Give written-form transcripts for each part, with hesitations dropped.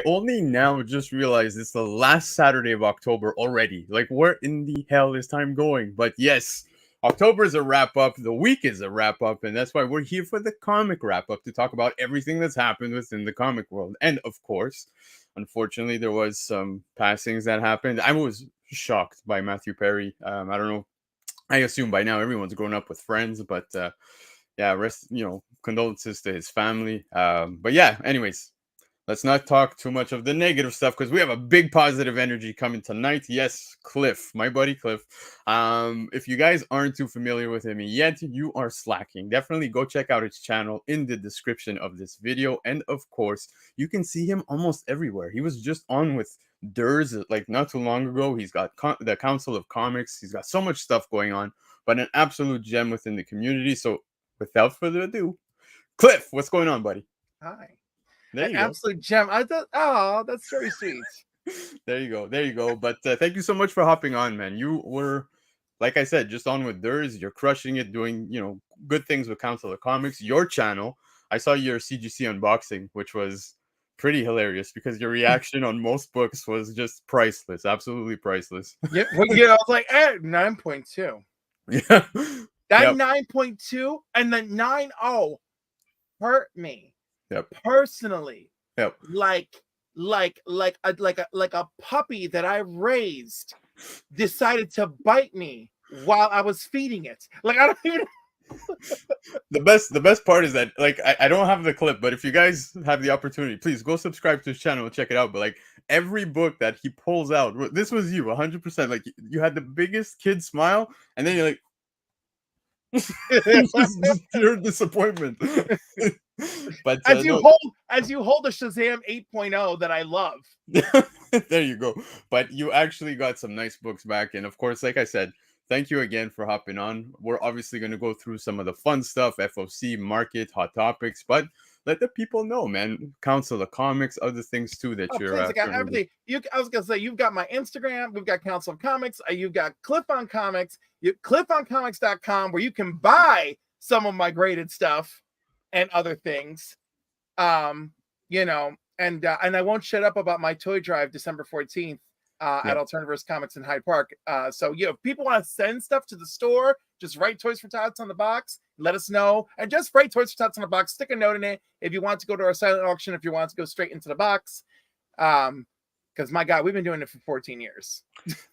only now just realized it's the last Saturday of October already. Like, where in the hell is time going? But yes, October is a wrap up. The week is a wrap up, and that's why we're here for the comic wrap up to talk about everything that's happened within the comic world. And of course, unfortunately, there was some passings that happened. I was shocked by Matthew Perry. I don't know. I assume by now everyone's grown up with Friends, but yeah, condolences to his family. But yeah, anyways, let's not talk too much of the negative stuff because we have a big positive energy coming tonight. Yes, Cliff, my buddy Cliff. If you guys aren't too familiar with him yet, you are slacking. Definitely go check out his channel in the description of this video. And of course, you can see him almost everywhere. He was just on with Durs like not too long ago. He's got the Council of Comics. He's got so much stuff going on, but an absolute gem within the community. So without further ado, Cliff, what's going on, buddy? Hi. There you An absolute gem. I thought, oh, that's very sweet. There you go. There you go. But thank you so much for hopping on, man. You were, like I said, just on with Durs. You're crushing it, doing, good things with Council of Comics. Your channel, I saw your CGC unboxing, which was pretty hilarious because your reaction on most books was just priceless. Absolutely priceless. Yeah, well, I was like, 9.2. Yeah. That 9.2 and the 9.0 hurt me. Yep. Personally. Yep. Like a puppy that I raised decided to bite me while I was feeding it. Like, I don't even. The best part is that, like, I don't have the clip, but if you guys have the opportunity, please go subscribe to his channel and check it out. But like every book that he pulls out, this was you 100%. Like, you had the biggest kid smile, and then you're like, just pure disappointment. But as you hold a Shazam 8.0 that I love. There you go. But you actually got some nice books back, and of course, like I said, thank you again for hopping on. We're obviously going to go through some of the fun stuff, FOC, market, hot topics, but let the people know, man. Council of Comics, other things too that you're. I got everything. I was gonna say, you've got my Instagram, we've got Council of Comics, you've got Cliff on Comics, cliffoncomics.com, where you can buy some of my graded stuff and other things. And I won't shut up about my toy drive December 14th at Alternaverse Comics in Hyde Park. So if people want to send stuff to the store, just write Toys for Tots on the box, let us know, and just write Toys for Tots on the box, stick a note in it if you want to go to our silent auction, if you want to go straight into the box. Because my God, we've been doing it for 14 years.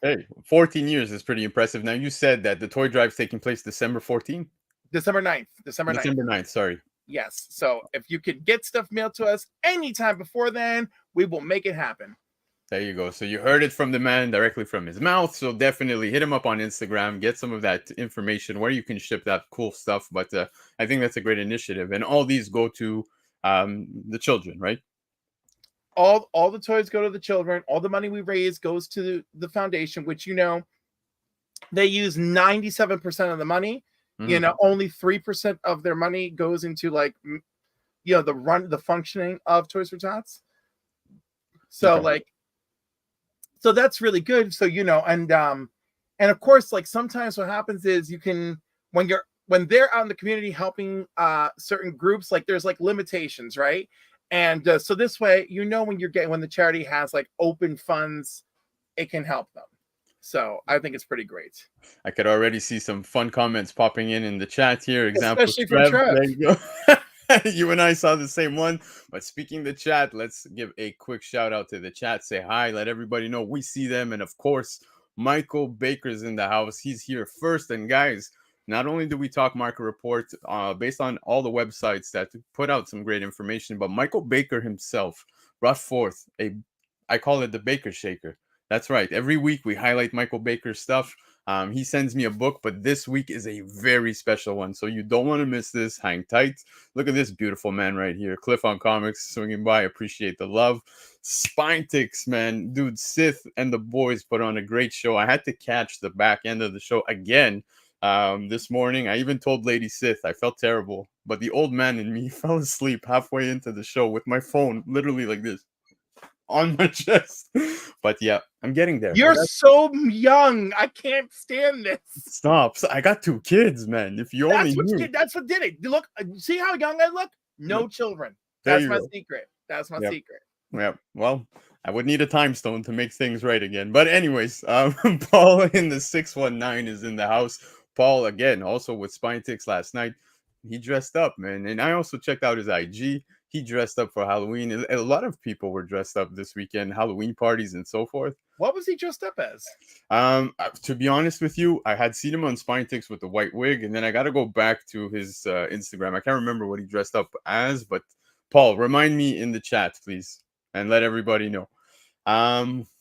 Hey, 14 years is pretty impressive. Now, you said that the toy drive is taking place December 14th? December 9th. December 9th, sorry. Yes. So if you could get stuff mailed to us anytime before then, we will make it happen. There you go. So you heard it from the man directly from his mouth. So definitely hit him up on Instagram, get some of that information where you can ship that cool stuff. But I think that's a great initiative. And all these go to the children, right? All the toys go to the children. All the money we raise goes to the foundation, which, they use 97% of the money. Only 3% of their money goes into the functioning of Toys for Tots. So so that's really good. So, and of course, like sometimes what happens is when they're out in the community helping certain groups, like there's like limitations, right? And so this way, when the charity has like open funds, it can help them. So I think it's pretty great. I could already see some fun comments popping in the chat here. Example, especially from Trev. There you go. You and I saw the same one. But speaking the chat, let's give a quick shout out to the chat. Say hi. Let everybody know we see them. And of course, Michael Baker's in the house. He's here first. And guys, not only do we talk market report based on all the websites that put out some great information, but Michael Baker himself brought forth I call it the Baker Shaker. That's right. Every week we highlight Michael Baker's stuff. He sends me a book, but this week is a very special one. So you don't want to miss this. Hang tight. Look at this beautiful man right here. Cliff on Comics swinging by. Appreciate the love. Spinetics, man. Dude, Sith and the boys put on a great show. I had to catch the back end of the show again this morning. I even told Lady Sith I felt terrible, but the old man in me fell asleep halfway into the show with my phone literally like this on my chest. But yeah, I'm getting there. You're so young. I can't stand this. Stop. I got 2 kids, man. If you only knew. That's what did it. Look, see how young I look? No children. That's my secret. That's my secret. Yeah, well, I would need a time stone to make things right again. But anyways, Paul in the 619 is in the house. Paul again, also with Spine Ticks last night. He dressed up, man, and I also checked out his IG. He dressed up for Halloween. A lot of people were dressed up this weekend, Halloween parties and so forth. What was he dressed up as? To be honest with you, I had seen him on Spine Ticks with the white wig, and then I got to go back to his Instagram. I can't remember what he dressed up as, but Paul, remind me in the chat, please, and let everybody know.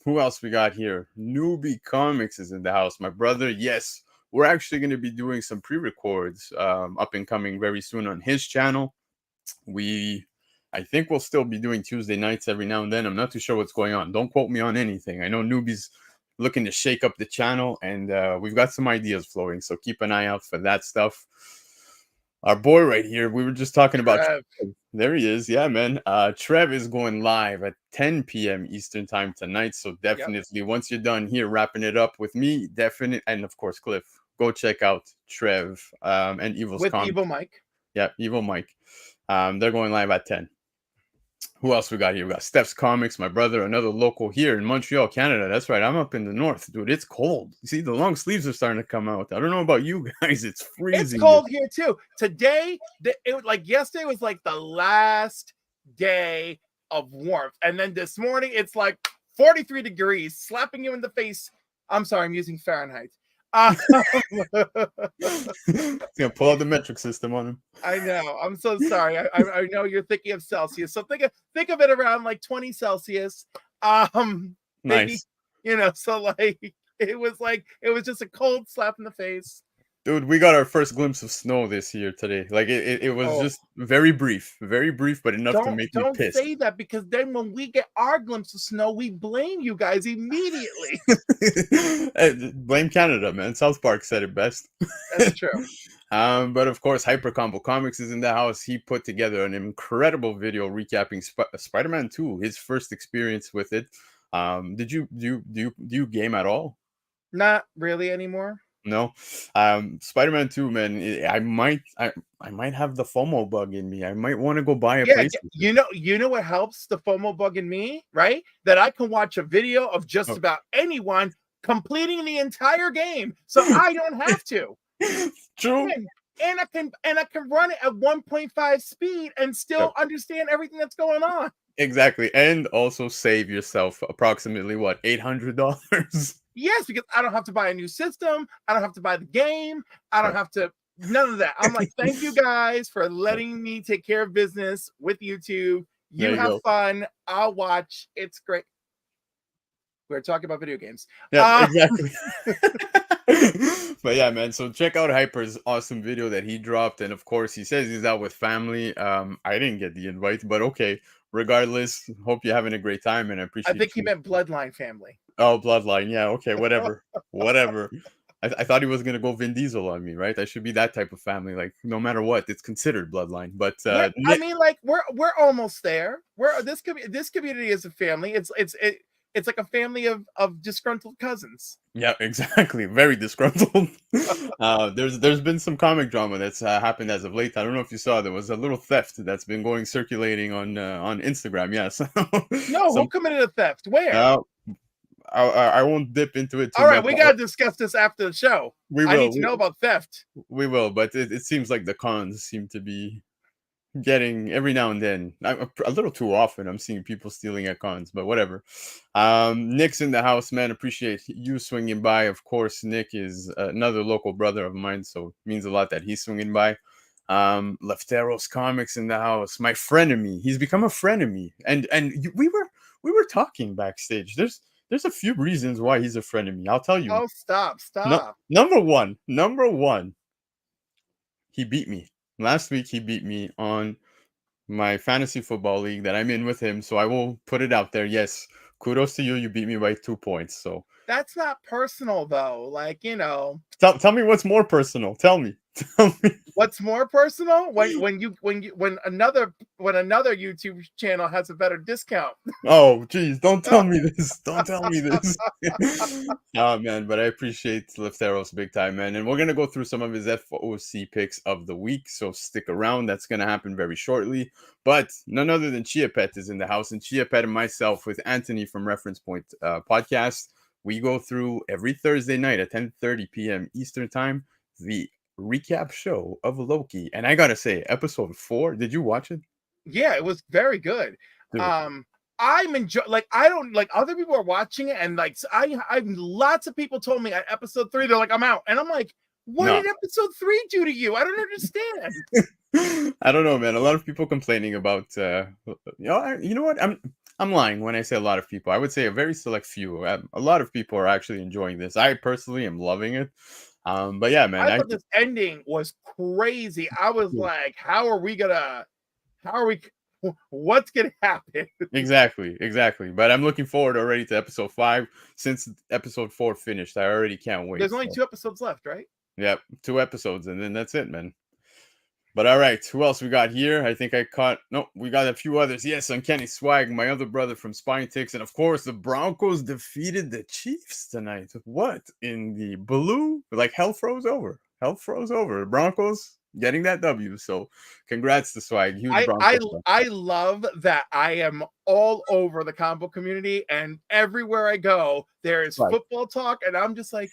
Who else we got here? Newbie Comics is in the house. My brother, yes, we're actually going to be doing some pre-records up and coming very soon on his channel. I think we'll still be doing Tuesday nights every now and then. I'm not too sure what's going on. Don't quote me on anything. I know Newbie's looking to shake up the channel, and we've got some ideas flowing, so keep an eye out for that stuff. Our boy right here, we were just talking about Trev. There he is. Yeah, man. Trev is going live at 10 p.m. Eastern time tonight, so definitely once you're done here wrapping it up with me, and of course Cliff, go check out Trev and Evil's with Evil Mike. Yeah, Evil Mike. They're going live at 10. Who else we got here? We got Steph's Comics, my brother, another local here in Montreal, Canada. That's right. I'm up in the north, dude. It's cold. You see, the long sleeves are starting to come out. I don't know about you guys. It's freezing. It's cold here too. Today, yesterday was like the last day of warmth. And then this morning, it's like 43 degrees, slapping you in the face. I'm sorry, I'm using Fahrenheit. Gonna pull out the metric system on him. I know. I'm so sorry. I know you're thinking of Celsius, so think of it around like 20 Celsius. Maybe, Nice. So like it was just a cold slap in the face. Dude, we got our first glimpse of snow this year today. Like it was just very brief, but enough to make me pissed. Don't say that, because then when we get our glimpse of snow, we blame you guys immediately. Blame Canada, man. South Park said it best. That's true. But of course, Hyper Combo Comics is in the house. He put together an incredible video recapping Spider-Man 2, his first experience with it. Did you game at all? Not really anymore. No. Spider-Man 2, man, I might have the FOMO bug in me. I might want to go buy a PlayStation. You know what helps the FOMO bug in me, right? That I can watch a video of just about anyone completing the entire game, so I don't have to. True. And I can run it at 1.5 speed and still understand everything that's going on. Exactly. And also save yourself approximately what, $800? Yes, because I don't have to buy a new system. I don't have to buy the game. I don't have to, none of that. I'm like, thank you guys for letting me take care of business with YouTube. You have fun. I'll watch. It's great. We're talking about video games. Yeah, exactly. But yeah, man, so check out Hyper's awesome video that he dropped. And of course, he says he's out with family. I didn't get the invite, but okay. Regardless, hope you're having a great time, and I appreciate. I think he meant Bloodline family. Oh, Bloodline. Yeah, okay, whatever. Whatever. I thought he was gonna go Vin Diesel on me, right? I should be that type of family. Like, no matter what, it's considered Bloodline. But I mean, like, we're almost there. This community is a family. It's like a family of disgruntled cousins. Yeah, exactly. Very disgruntled. There's been some comic drama that's happened as of late. I don't know if you saw, there was a little theft that's been going circulating on Instagram. Yes. Who committed a theft? Where? I won't dip into it too much. All right, much. we gotta discuss this after the show. I need to know about theft. We will, but it seems like the cons seem to be getting every now and then, a little too often, I'm seeing people stealing at cons, but whatever. Nick's in the house, man. Appreciate you swinging by. Of course, Nick is another local brother of mine, so it means a lot that he's swinging by. Lefteros Comics in the house, my frenemy. He's become a frenemy, and we were talking backstage. There's a few reasons why he's a frenemy. I'll tell you. Oh, stop. Number one, he beat me. Last week, he beat me on my fantasy football league that I'm in with him, so I will put it out there. Yes, kudos to you. You beat me by 2 points. So That's not personal though. Like, Tell me what's more personal. Tell me. Tell me. what's more personal when another YouTube channel has a better discount. Oh, geez, don't tell me this. Don't tell me this. Oh, man, but I appreciate Lefteros big time, man. And we're going to go through some of his FOC picks of the week, so stick around. That's going to happen very shortly. But none other than Chia Pet is in the house, and Chia Pet and myself with Anthony from Reference Point Podcast, we go through every Thursday night at 10:30 p.m. Eastern Time, the recap show of Loki. And I got to say, episode 4, did you watch it? Yeah, it was very good. Dude. I'm enjoy like I don't like other people are watching it and like I've lots of people told me at episode 3 they're like I'm out and I'm like what did episode 3 do to you? I don't understand. I don't know, man. A lot of people complaining about you know what? I'm lying when I say a lot of people. I would say a very select few. A lot of people are actually enjoying this. I personally am loving it. But yeah, man. I thought this ending was crazy. I was like, what's gonna happen? Exactly. But I'm looking forward already to episode 5. Since episode 4 finished, I already can't wait. There's only 2 episodes left, right? Yep, 2 episodes, and then that's it, man. But all right, who else we got here? I think we got a few others. Yes, Uncanny Swag, my other brother from Spine Ticks, and of course the Broncos defeated the Chiefs tonight. What in the blue? Like hell froze over. The Broncos getting that W. So congrats to Swag. Huge I love that I am all over the combo community, and everywhere I go, there is football talk, and I'm just like,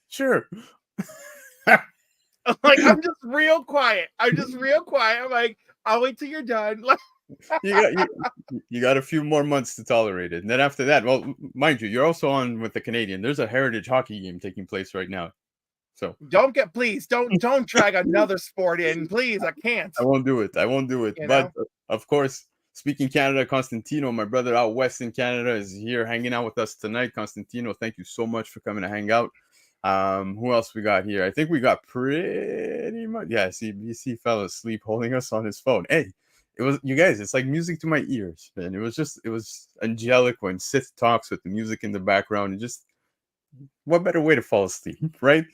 sure. Like I'm just real quiet. I'm like, I'll wait till you're done. you got a few more months to tolerate it, and then after that, well, mind you, you're also on with the Canadian. There's a heritage hockey game taking place right now. So don't drag another sport in, please. I can't. I won't do it. But of course, speaking Canada, Constantino, my brother out west in Canada, is here hanging out with us tonight. Constantino, thank you so much for coming to hang out. Who else we got here? I think we got pretty much. Yeah, CBC fell asleep holding us on his phone. Hey, it was you guys. It's like music to my ears, man. It was angelic when Sith talks with the music in the background. And just what better way to fall asleep, right?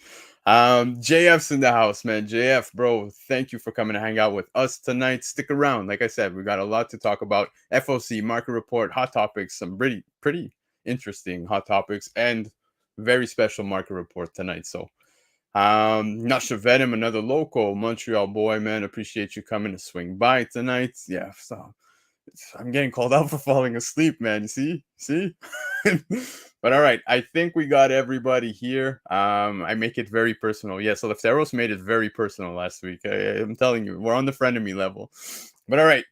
JF's in the house, man. JF, bro, thank you for coming to hang out with us tonight. Stick around. Like I said, we got a lot to talk about. FOC, market report, hot topics, some pretty interesting hot topics, and very special market report tonight. So Nasha Venom, another local Montreal boy, man. Appreciate you coming to swing by tonight. Yeah, so I'm getting called out for falling asleep, man. You see? But all right, I think we got everybody here. I make it very personal. Yeah, so Lefteros made it very personal last week. I'm telling you, we're on the frenemy level. But all right,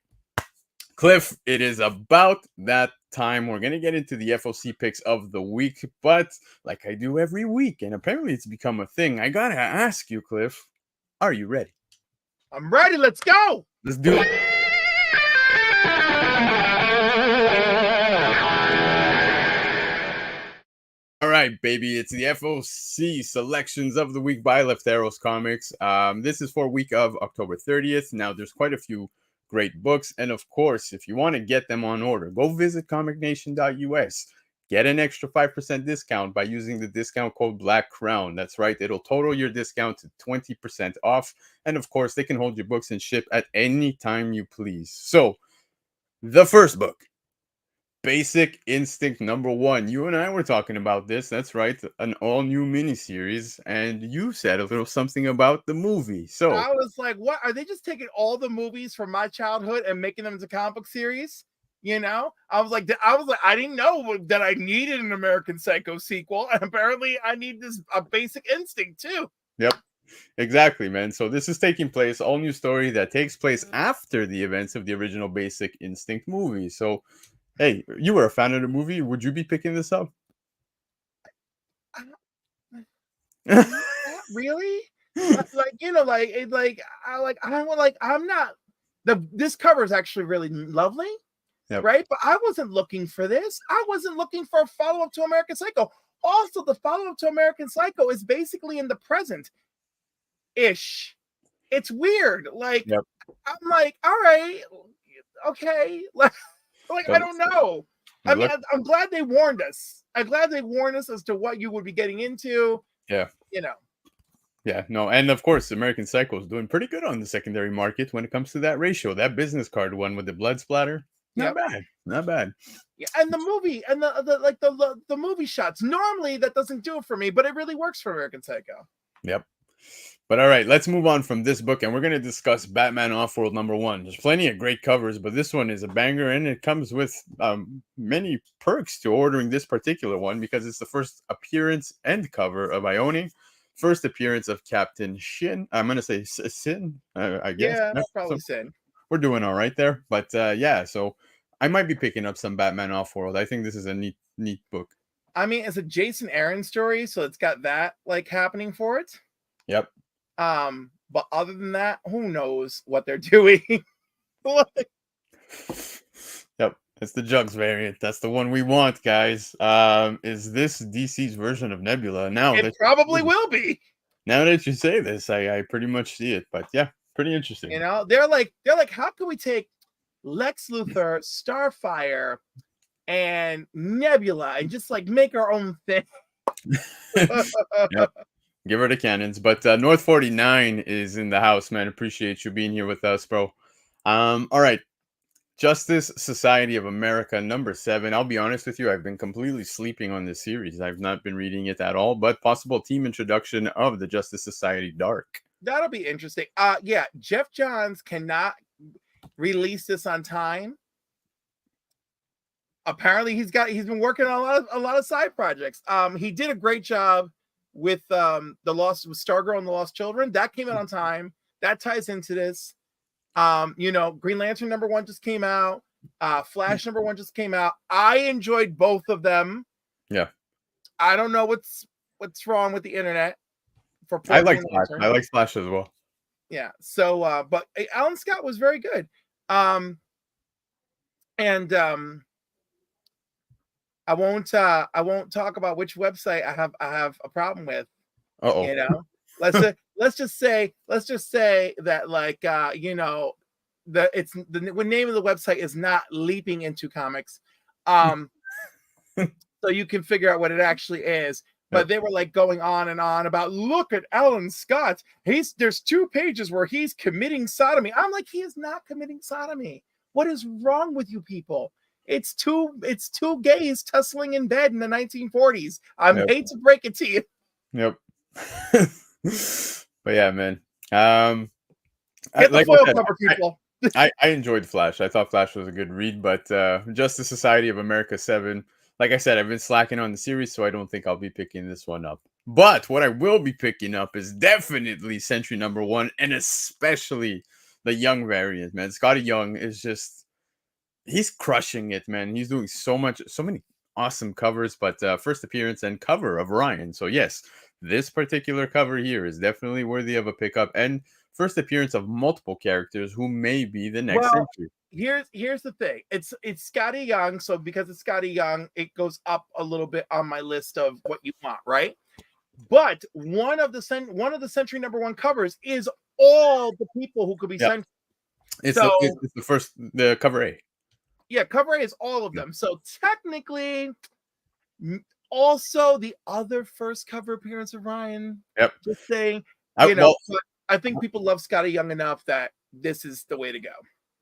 Cliff, it is about that time. We're going to get into the FOC picks of the week, but like I do every week, and apparently it's become a thing, I got to ask you, Cliff, are you ready? I'm ready. Let's go. Let's do it. All right, baby. It's the FOC selections of the week by Lefteros Comics. This is for week of October 30th. Now, there's quite a few great books. And of course, if you want to get them on order, go visit comicnation.us. Get an extra 5% discount by using the discount code Black Crown. That's right. It'll total your discount to 20% off. And of course, they can hold your books and ship at any time you please. So, the first book, Basic Instinct #1. You and I were talking about this. That's right. An all-new miniseries. And you said a little something about the movie. So I was like, what? Are they just taking all the movies from my childhood and making them into comic book series? You know? I was like, I didn't know that I needed an American Psycho sequel. And apparently I need a Basic Instinct too. Yep. Exactly, man. So this is taking place, all new story that takes place after the events of the original Basic Instinct movie. So hey, you were a fan of the movie. Would you be picking this up? Really? I'm not. This cover is actually really lovely, right? But I wasn't looking for this. I wasn't looking for a follow-up to American Psycho. Also, the follow-up to American Psycho is basically in the present-ish. It's weird. Like, I'm like, all right, okay, like I don't know. I mean, I'm glad they warned us. I'm glad they warned us as to what you would be getting into. Yeah. You know. Yeah, no, and of course, American Psycho is doing pretty good on the secondary market when it comes to that ratio. That business card one with the blood splatter, not bad, not bad. Yeah, and the movie and the movie shots. Normally, that doesn't do it for me, but it really works for American Psycho. Yep. But all right, let's move on from this book, and we're going to discuss Batman Offworld #1. There's plenty of great covers, but this one is a banger, and it comes with many perks to ordering this particular one because it's the first appearance and cover of Ione. First appearance of Captain Shin. I'm going to say Sin, I guess. Yeah, that's probably so Sin. We're doing all right there. But yeah, so I might be picking up some Batman Offworld. I think this is a neat book. I mean, it's a Jason Aaron story, so it's got that like happening for it. Yep. But other than that, who knows what they're doing? Yep. It's the Jugs variant. That's the one we want, guys. Is this DC's version of Nebula? Now it probably will be. Now that you say this, I pretty much see it. But yeah, pretty interesting. You know, they're like, how can we take Lex Luthor, Starfire, and Nebula and just like make our own thing? Yep. Give her the cannons. But North 49 is in the house, man. Appreciate you being here with us, bro. All right. Justice Society of America #7. I'll be honest with you, I've been completely sleeping on this series. I've not been reading it at all, but possible team introduction of the Justice Society Dark. That'll be interesting. Yeah, Jeff Johns cannot release this on time. Apparently he's been working on a lot of side projects. He did a great job with Stargirl and the Lost Children. That came out on time. That ties into this. You know, Green Lantern #1 just came out. Flash #1 just came out. I enjoyed both of them. Yeah. I don't know what's wrong with the internet. I like Flash. I like Flash as well. Yeah. So, but Alan Scott was very good. I won't talk about which website I have a problem with. Uh-oh. You know, let's just say that like you know, the name of the website is not Leaping Into Comics. So you can figure out what it actually is. But they were like going on and on about, look at Alan Scott. There's 2 pages where he's committing sodomy. I'm like, he is not committing sodomy. What is wrong with you people? It's two gays tussling in bed in the 1940s. I hate to break it to you. Yep. But yeah, man. Get the foil cover, people. I enjoyed Flash. I thought Flash was a good read, but Justice Society of America 7. Like I said, I've been slacking on the series, so I don't think I'll be picking this one up. But what I will be picking up is definitely Sentry #1, and especially the Young variant, man. Scotty Young is just, he's crushing it, man. He's doing so many awesome covers, but first appearance and cover of Ryan. So yes, this particular cover here is definitely worthy of a pickup, and first appearance of multiple characters who may be the next Sentry. Here's the thing. It's Scotty Young, so because it's Scotty Young, it goes up a little bit on my list of what you want, right? But one of the Sentry #1 covers is all the people who could be Sentry. It's the cover A. Yeah, cover A is all of them. So technically, also the other first cover appearance of Ryan. Yep. Just saying, I think people love Scotty Young enough that this is the way to go.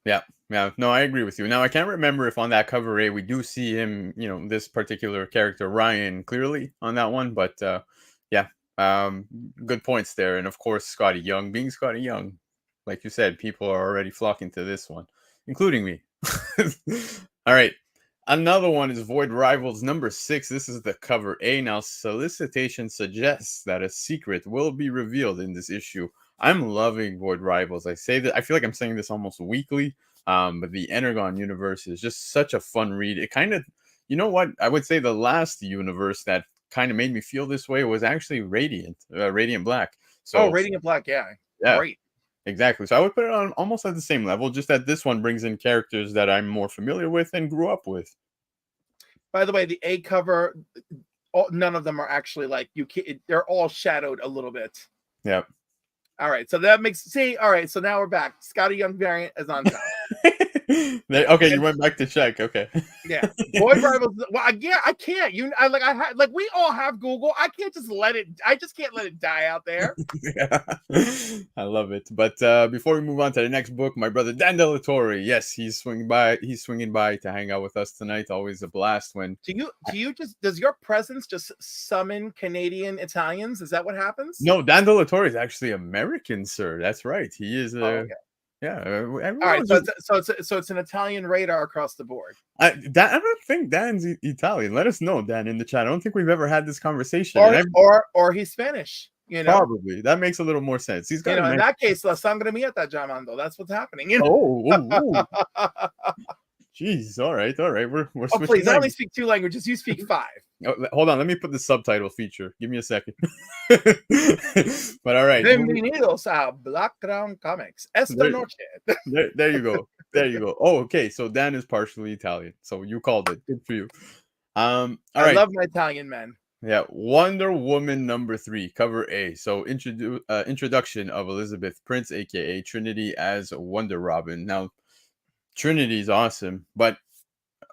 Yeah. No, I agree with you. Now, I can't remember if on that cover A we do see him, this particular character, Ryan, clearly on that one. But yeah, good points there. And of course, Scotty Young, being Scotty Young, like you said, people are already flocking to this one, including me. All right. Another one is Void Rivals #6. This is the cover A. Now, solicitation suggests that a secret will be revealed in this issue. I'm loving Void Rivals. I say that, I feel like I'm saying this almost weekly. But the Energon universe is just such a fun read. It kind of, you know what? I would say the last universe that kind of made me feel this way was actually Radiant Black. So, Radiant Black, yeah. Great. Exactly. So I would put it on almost at the same level, just that this one brings in characters that I'm more familiar with and grew up with. By the way, the A cover, none of them are actually like they're all shadowed a little bit. Yep. All right, so that makes all right. So now we're back. Scotty Young variant is on top. Okay, you went back to check. Okay. Yeah, boy rivals. Well, I can't. Like we all have Google. I can't just let it. I just can't let it die out there. Yeah. I love it. But before we move on to the next book, my brother Dan Delatorre, yes, he's swinging by. He's swinging by to hang out with us tonight. Always a blast when. Does your presence just summon Canadian Italians? Is that what happens? No, Dan Delatorre is actually American, sir. That's right. He is. Okay. Yeah. All right. So it's an Italian radar across the board. I don't think Dan's Italian. Let us know, Dan, in the chat. I don't think we've ever had this conversation. Or he's Spanish. You know, probably that makes a little more sense. He's got. In that case, la sangre mia sta chiamando. That's what's happening. You know? Oh. Jeez. All right. We're oh, please. I only speak 2 languages. You speak 5. Oh, hold on. Let me put the subtitle feature. Give me a second. But all right. Bienvenidos a Background Comics. Esta noche. There you go. There you go. Oh, okay. So Dan is partially Italian. So you called it. Good for you. All right. I love my Italian men. Yeah, Wonder Woman #3, cover A. So introduction of Elizabeth Prince, aka Trinity, as Wonder Robin. Now, Trinity's awesome, but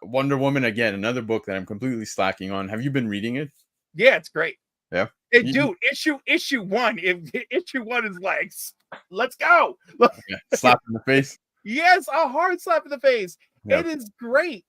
Wonder Woman, again, another book that I'm completely slacking on. Have you been reading it? Yeah, it's great. Yeah. Dude, issue 1. Issue 1 is like, let's go. Yeah, slap in the face. Yes, a hard slap in the face. Yep. It is great.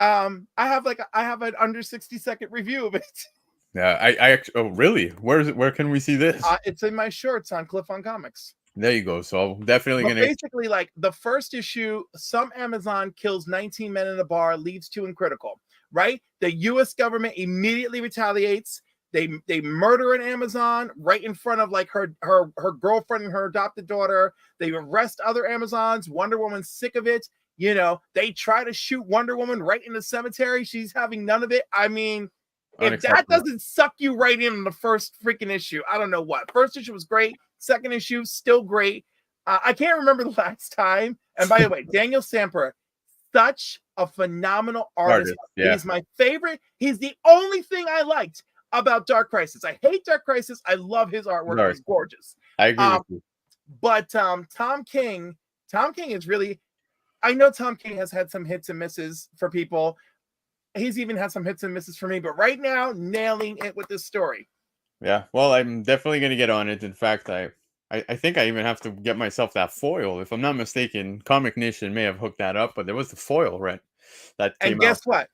I have an under 60-second review of it. Yeah, I actually. Oh, really? Where can we see this? It's in my shorts on Cliff on Comics. There you go. So definitely gonna basically, like, the first issue, some Amazon kills 19 men in a bar, leaves 2 in critical. Right? The U.S. government immediately retaliates. They murder an Amazon right in front of like her girlfriend and her adopted daughter. They arrest other Amazons. Wonder Woman's sick of it. You know, they try to shoot Wonder Woman right in the cemetery. She's having none of it. I mean, if that doesn't suck you right in the first freaking issue, I don't know what. First issue was great. Second issue, still great. I can't remember the last time. And by the way, Daniel Samper, such a phenomenal artist. Yeah. He's my favorite. He's the only thing I liked about Dark Crisis. I hate Dark Crisis. I love his artwork. It's gorgeous. I agree with you. But Tom King is really, I know Tom King has had some hits and misses for people. He's even had some hits and misses for me, but right now, nailing it with this story. Yeah, well, I'm definitely going to get on it. In fact, I think I even have to get myself that foil. If I'm not mistaken, Comic Nation may have hooked that up, but there was the foil, right? That came and guess what?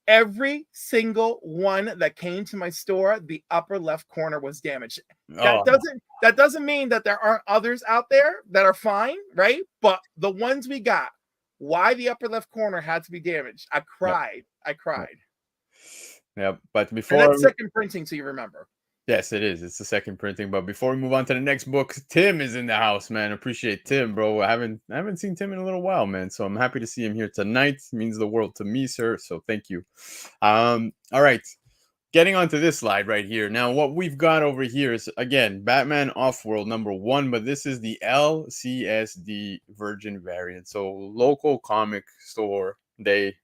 Every single one that came to my store, the upper left corner was damaged. That doesn't mean that there aren't others out there that are fine, right? But the ones we got, why the upper left corner had to be damaged? I cried. Yeah, but before and that's second printing, so you remember. Yes, it is. It's the second printing. But before we move on to the next book, Tim is in the house, man. Appreciate Tim, bro. I haven't seen Tim in a little while, man. So I'm happy to see him here tonight. It means the world to me, sir. So thank you. All right. Getting onto this slide right here. Now, what we've got over here is, again, Batman Offworld #1, but this is the LCSD Virgin variant. So local comic store day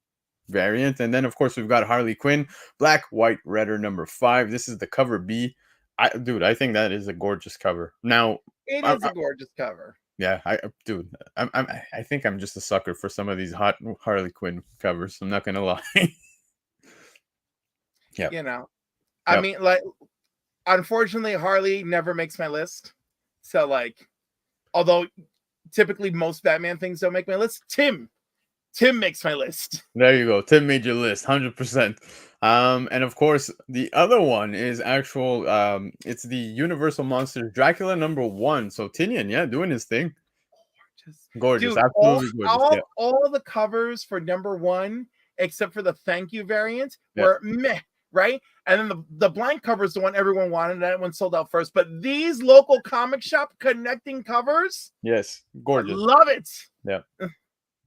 variant. And then, of course, we've got Harley Quinn, Black, White, Redder #5. This is the cover B. I think that is a gorgeous cover. Now, it is a gorgeous cover. Yeah, I think I'm just a sucker for some of these hot Harley Quinn covers. I'm not gonna lie. Yeah, you know, I mean, like, unfortunately, Harley never makes my list. So, like, although typically most Batman things don't make my list, Tim makes my list. There you go. Tim made your list, 100%. And of course, the other one is actual. It's the Universal Monsters Dracula #1. So Tinian, yeah, doing his thing. Gorgeous, dude, absolutely gorgeous. All the covers for #1, except for the thank you variant, were meh. Right, and then the blank cover is the one everyone wanted. That one sold out first. But these local comic shop connecting covers, yes, gorgeous, I love it. Yeah,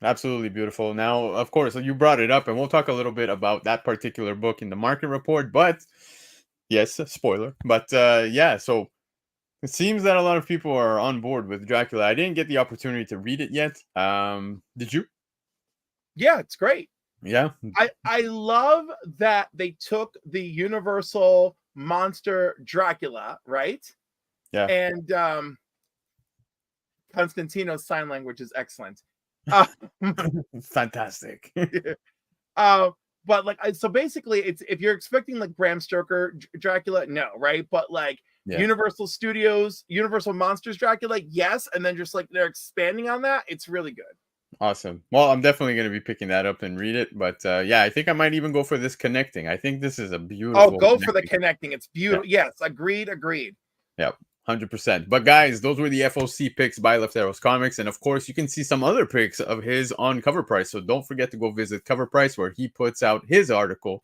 absolutely beautiful. Now, of course, you brought it up, and we'll talk a little bit about that particular book in the market report. But yes, spoiler. But yeah, so it seems that a lot of people are on board with Dracula. I didn't get the opportunity to read it yet. Did you? Yeah, it's great. Yeah, I love that they took the Universal monster Dracula, right? Yeah, and Constantino's sign language is excellent. Uh, Fantastic. uh, but like, so basically, it's if you're expecting like Bram Stoker Dracula, no, right? But like Yeah. Universal Studios, Universal Monsters Dracula, yes, and then just like they're expanding on that. It's really good. Awesome. Well, I'm definitely going to be picking that up and read it. But yeah, I think I might even go for this connecting. I think this is a Oh, beautiful go for the connecting. connecting. It's Yeah. beautiful. Yes, agreed, agreed. Yep. 100%. But guys, those were the FOC picks by Left Arrows Comics. And of course, you can see some other picks of his on Cover Price. So don't forget to go visit Cover Price where he puts out his article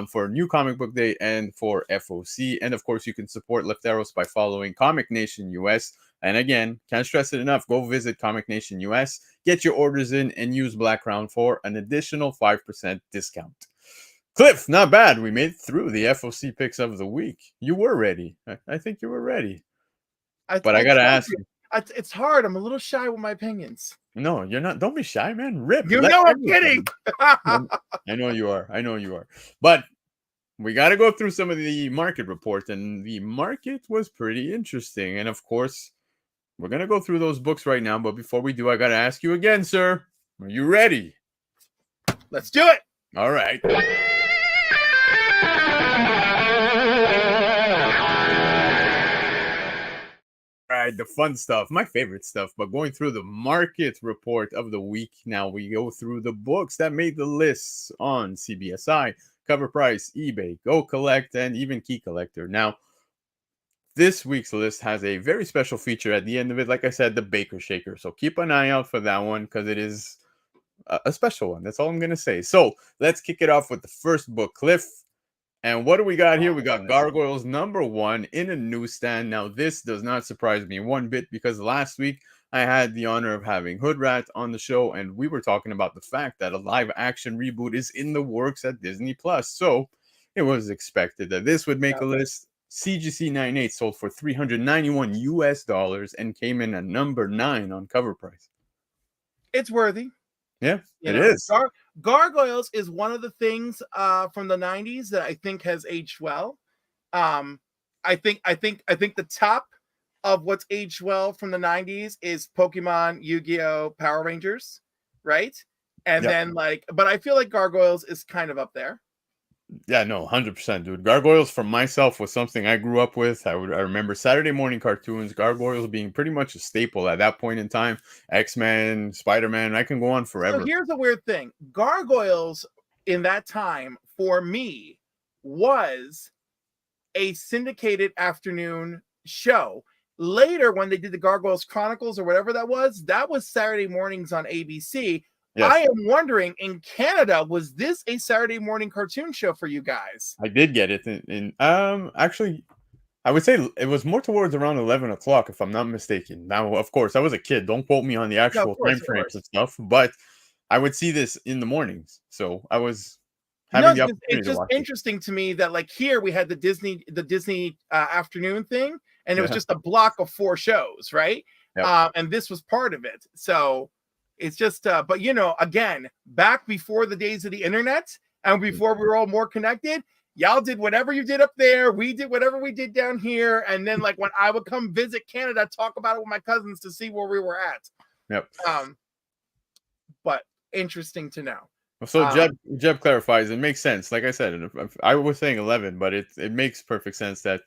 for New Comic Book Day and for FOC. And of course, you can support Left Arrows by following Comic Nation US. And again, can't stress it enough. Go visit Comic Nation US, get your orders in, and use Black Crown for an additional 5% discount. Cliff, not bad. We made it through the FOC picks of the week. You were ready. I think you were ready. But I gotta ask you. It's hard. I'm a little shy with my opinions. No, you're not. Don't be shy, man. Rip. You know I'm kidding. I know you are. I know you are. But we got to go through some of the market report, and the market was pretty interesting. And of course, we're gonna go through those books right now. But before we do, I gotta ask you again, sir. Are you ready? Let's do it. All right. Right, the fun stuff, my favorite stuff. But going through the market report of the week, now we go through the books that made the lists on CBSI, Cover Price, eBay, Go Collect, and even Key Collector. Now, this week's list has a very special feature at the end of it. Like I said, the Baker Shaker. So keep an eye out for that one because it is a special one. That's all I'm going to say. So let's kick it off with the first book, Cliff. And what do we got here? We got Gargoyles #1 in a newsstand. Now, this does not surprise me one bit because last week I had the honor of having Hoodrat on the show, and we were talking about the fact that a live-action reboot is in the works at Disney+. So it was expected that this would make a list. CGC 98 sold for $391 US and came in at #9 on Cover Price. It's worthy. Yeah, it is. Gargoyles is one of the things from the 90s that I think has aged well. I think the top of what's aged well from the 90s is Pokemon, Yu-Gi-Oh, Power Rangers, right? And then but I feel like Gargoyles is kind of up there. Yeah, no, 100%, dude. Gargoyles for myself was something I grew up with. I remember Saturday morning cartoons, Gargoyles being pretty much a staple at that point in time. X-Men, Spider-Man, I can go on forever. So here's the weird thing. Gargoyles in that time for me was a syndicated afternoon show. Later, when they did the Gargoyles Chronicles or whatever that was Saturday mornings on ABC. Yes. I am wondering, in Canada, was this a Saturday morning cartoon show for you guys? I did get it in actually, I would say it was more towards around 11 o'clock, if I'm not mistaken. Now, of course, I was a kid. Don't quote me on the actual time frames and stuff, but I would see this in the mornings. So I was having the opportunity it's just interesting to me that like here we had the Disney afternoon thing, and it was just a block of 4 shows, right? Yep. And this was part of it. So it's just, but again, back before the days of the internet and before we were all more connected, y'all did whatever you did up there. We did whatever we did down here. And then like when I would come visit Canada, talk about it with my cousins to see where we were at. Yep. But interesting to know. So Jeb clarifies, it makes sense. Like I said, I was saying 11, but it makes perfect sense that,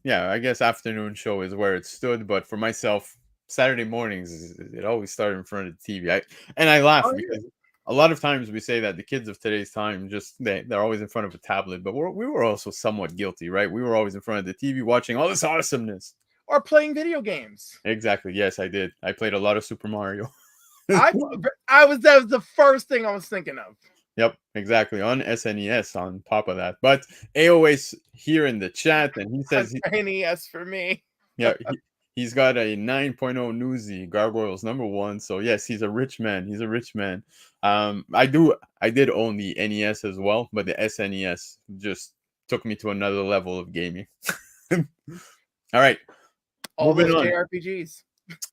yeah, I guess afternoon show is where it stood. But for myself, Saturday mornings, it always started in front of the TV. I laugh because a lot of times we say that the kids of today's time they're always in front of a tablet, but we were also somewhat guilty, right? We were always in front of the TV watching all this awesomeness. Or playing video games. Exactly. Yes, I did. I played a lot of Super Mario. that was the first thing I was thinking of. Yep, exactly. On SNES on top of that. But AOA's here in the chat, and he says NES for me. Yeah, he's got a 9.0 Newsy, Gargoyles #1. So yes, he's a rich man. He's a rich man. I did own the NES as well, but the SNES just took me to another level of gaming. All right. All those JRPGs.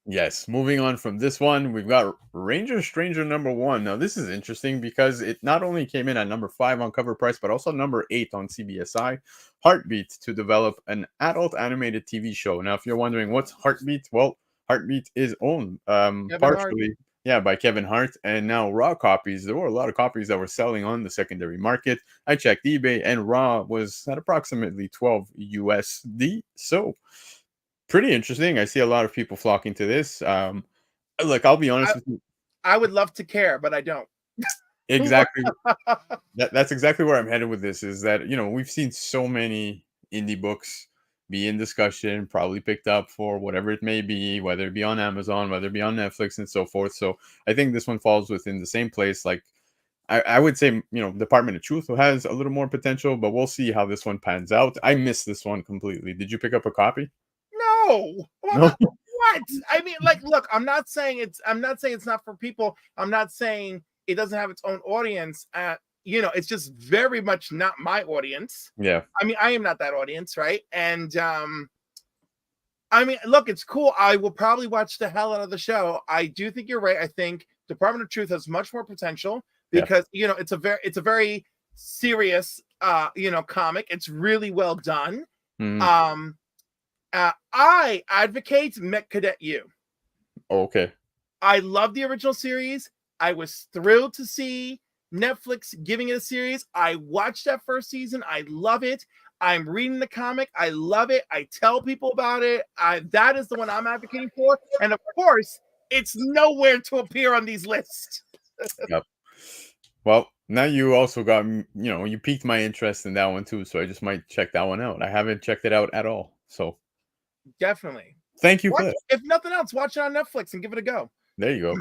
Yes, moving on from this one, we've got Ranger Stranger #1. Now, this is interesting because it not only came in at #5 on Cover Price, but also #8 on CBSI. Heartbeat to develop an adult animated TV show. Now, if you're wondering what's Heartbeat, well, Heartbeat is owned partially Yeah, by Kevin Hart. And now Raw copies. There were a lot of copies that were selling on the secondary market. I checked eBay, and Raw was at approximately 12 USD. So pretty interesting. I see a lot of people flocking to this. Look, I'll be honest with you. I would love to care, but I don't. Exactly. That's exactly where I'm headed with this. Is that we've seen so many indie books be in discussion, probably picked up for whatever it may be, whether it be on Amazon, whether it be on Netflix, and so forth. So I think this one falls within the same place. Like I would say, Department of Truth has a little more potential, but we'll see how this one pans out. I missed this one completely. Did you pick up a copy? No. No. What? I mean, like, look, I'm not saying it's not for people. I'm not saying it doesn't have its own audience. It's just very much not my audience. Yeah. I mean, I am not that audience, right? And I mean, look, it's cool. I will probably watch the hell out of the show. I do think you're right. I think Department of Truth has much more potential because it's a very serious comic. It's really well done. Mm. I advocate Mech Cadet U. Okay. I love the original series. I was thrilled to see Netflix giving it a series. I watched that first season. I love it. I'm reading the comic. I love it. I tell people about it. That is the one I'm advocating for. And of course, it's nowhere to appear on these lists. Yep. Well, now you also got, you piqued my interest in that one too. So I just might check that one out. I haven't checked it out at all. So Definitely. thank you, Cliff. If nothing else, watch it on Netflix and give it a go. There you go.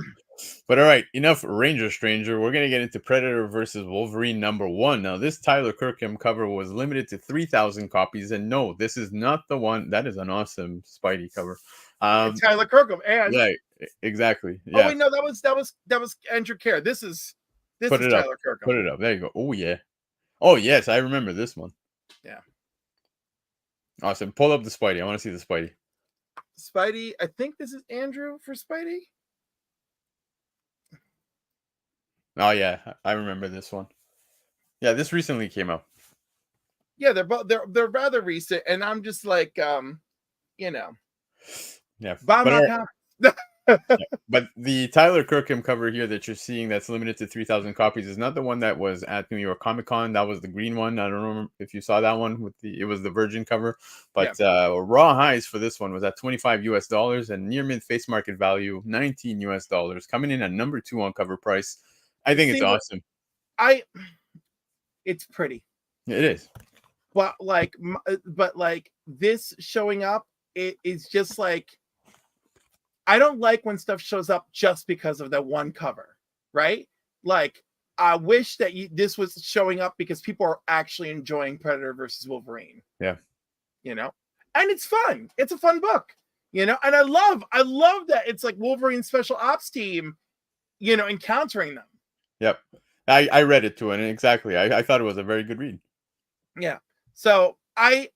But all right, enough Ranger Stranger. We're going to get into Predator versus Wolverine #1. Now, this Tyler Kirkham cover was limited to 3,000 copies. And no, this is not the one. That is an awesome Spidey cover. Tyler Kirkham. And yeah, exactly. Oh, Yeah. wait, no, that was Andrew Kerr. This is Tyler Kirkham. Put it up. There you go. Oh, yeah. Oh, yes. I remember this one. Yeah. Awesome. Pull up the Spidey. I want to see the Spidey. Spidey. I think this is Andrew for Spidey. Oh, yeah. I remember this one. Yeah, this recently came out. Yeah, they're rather recent. And I'm just like, Yeah. Buy my copy. Yeah, but the Tyler Kirkham cover here that you're seeing that's limited to 3,000 copies is not the one that was at New York Comic Con. That was the green one. I don't remember if you saw that one it was the Virgin cover. But raw highs for this one was at $25 US and near mint face market value $19 US, coming in at #2 on cover price. I think it's awesome. It's pretty. It is. But like this showing up, it is just like, I don't like when stuff shows up just because of that one cover, right? Like, I wish that this was showing up because people are actually enjoying Predator versus Wolverine. Yeah. And it's fun. It's a fun book, and I love that it's like Wolverine's special ops team, encountering them. Yep. I read it too, and exactly. I thought it was a very good read. Yeah. So I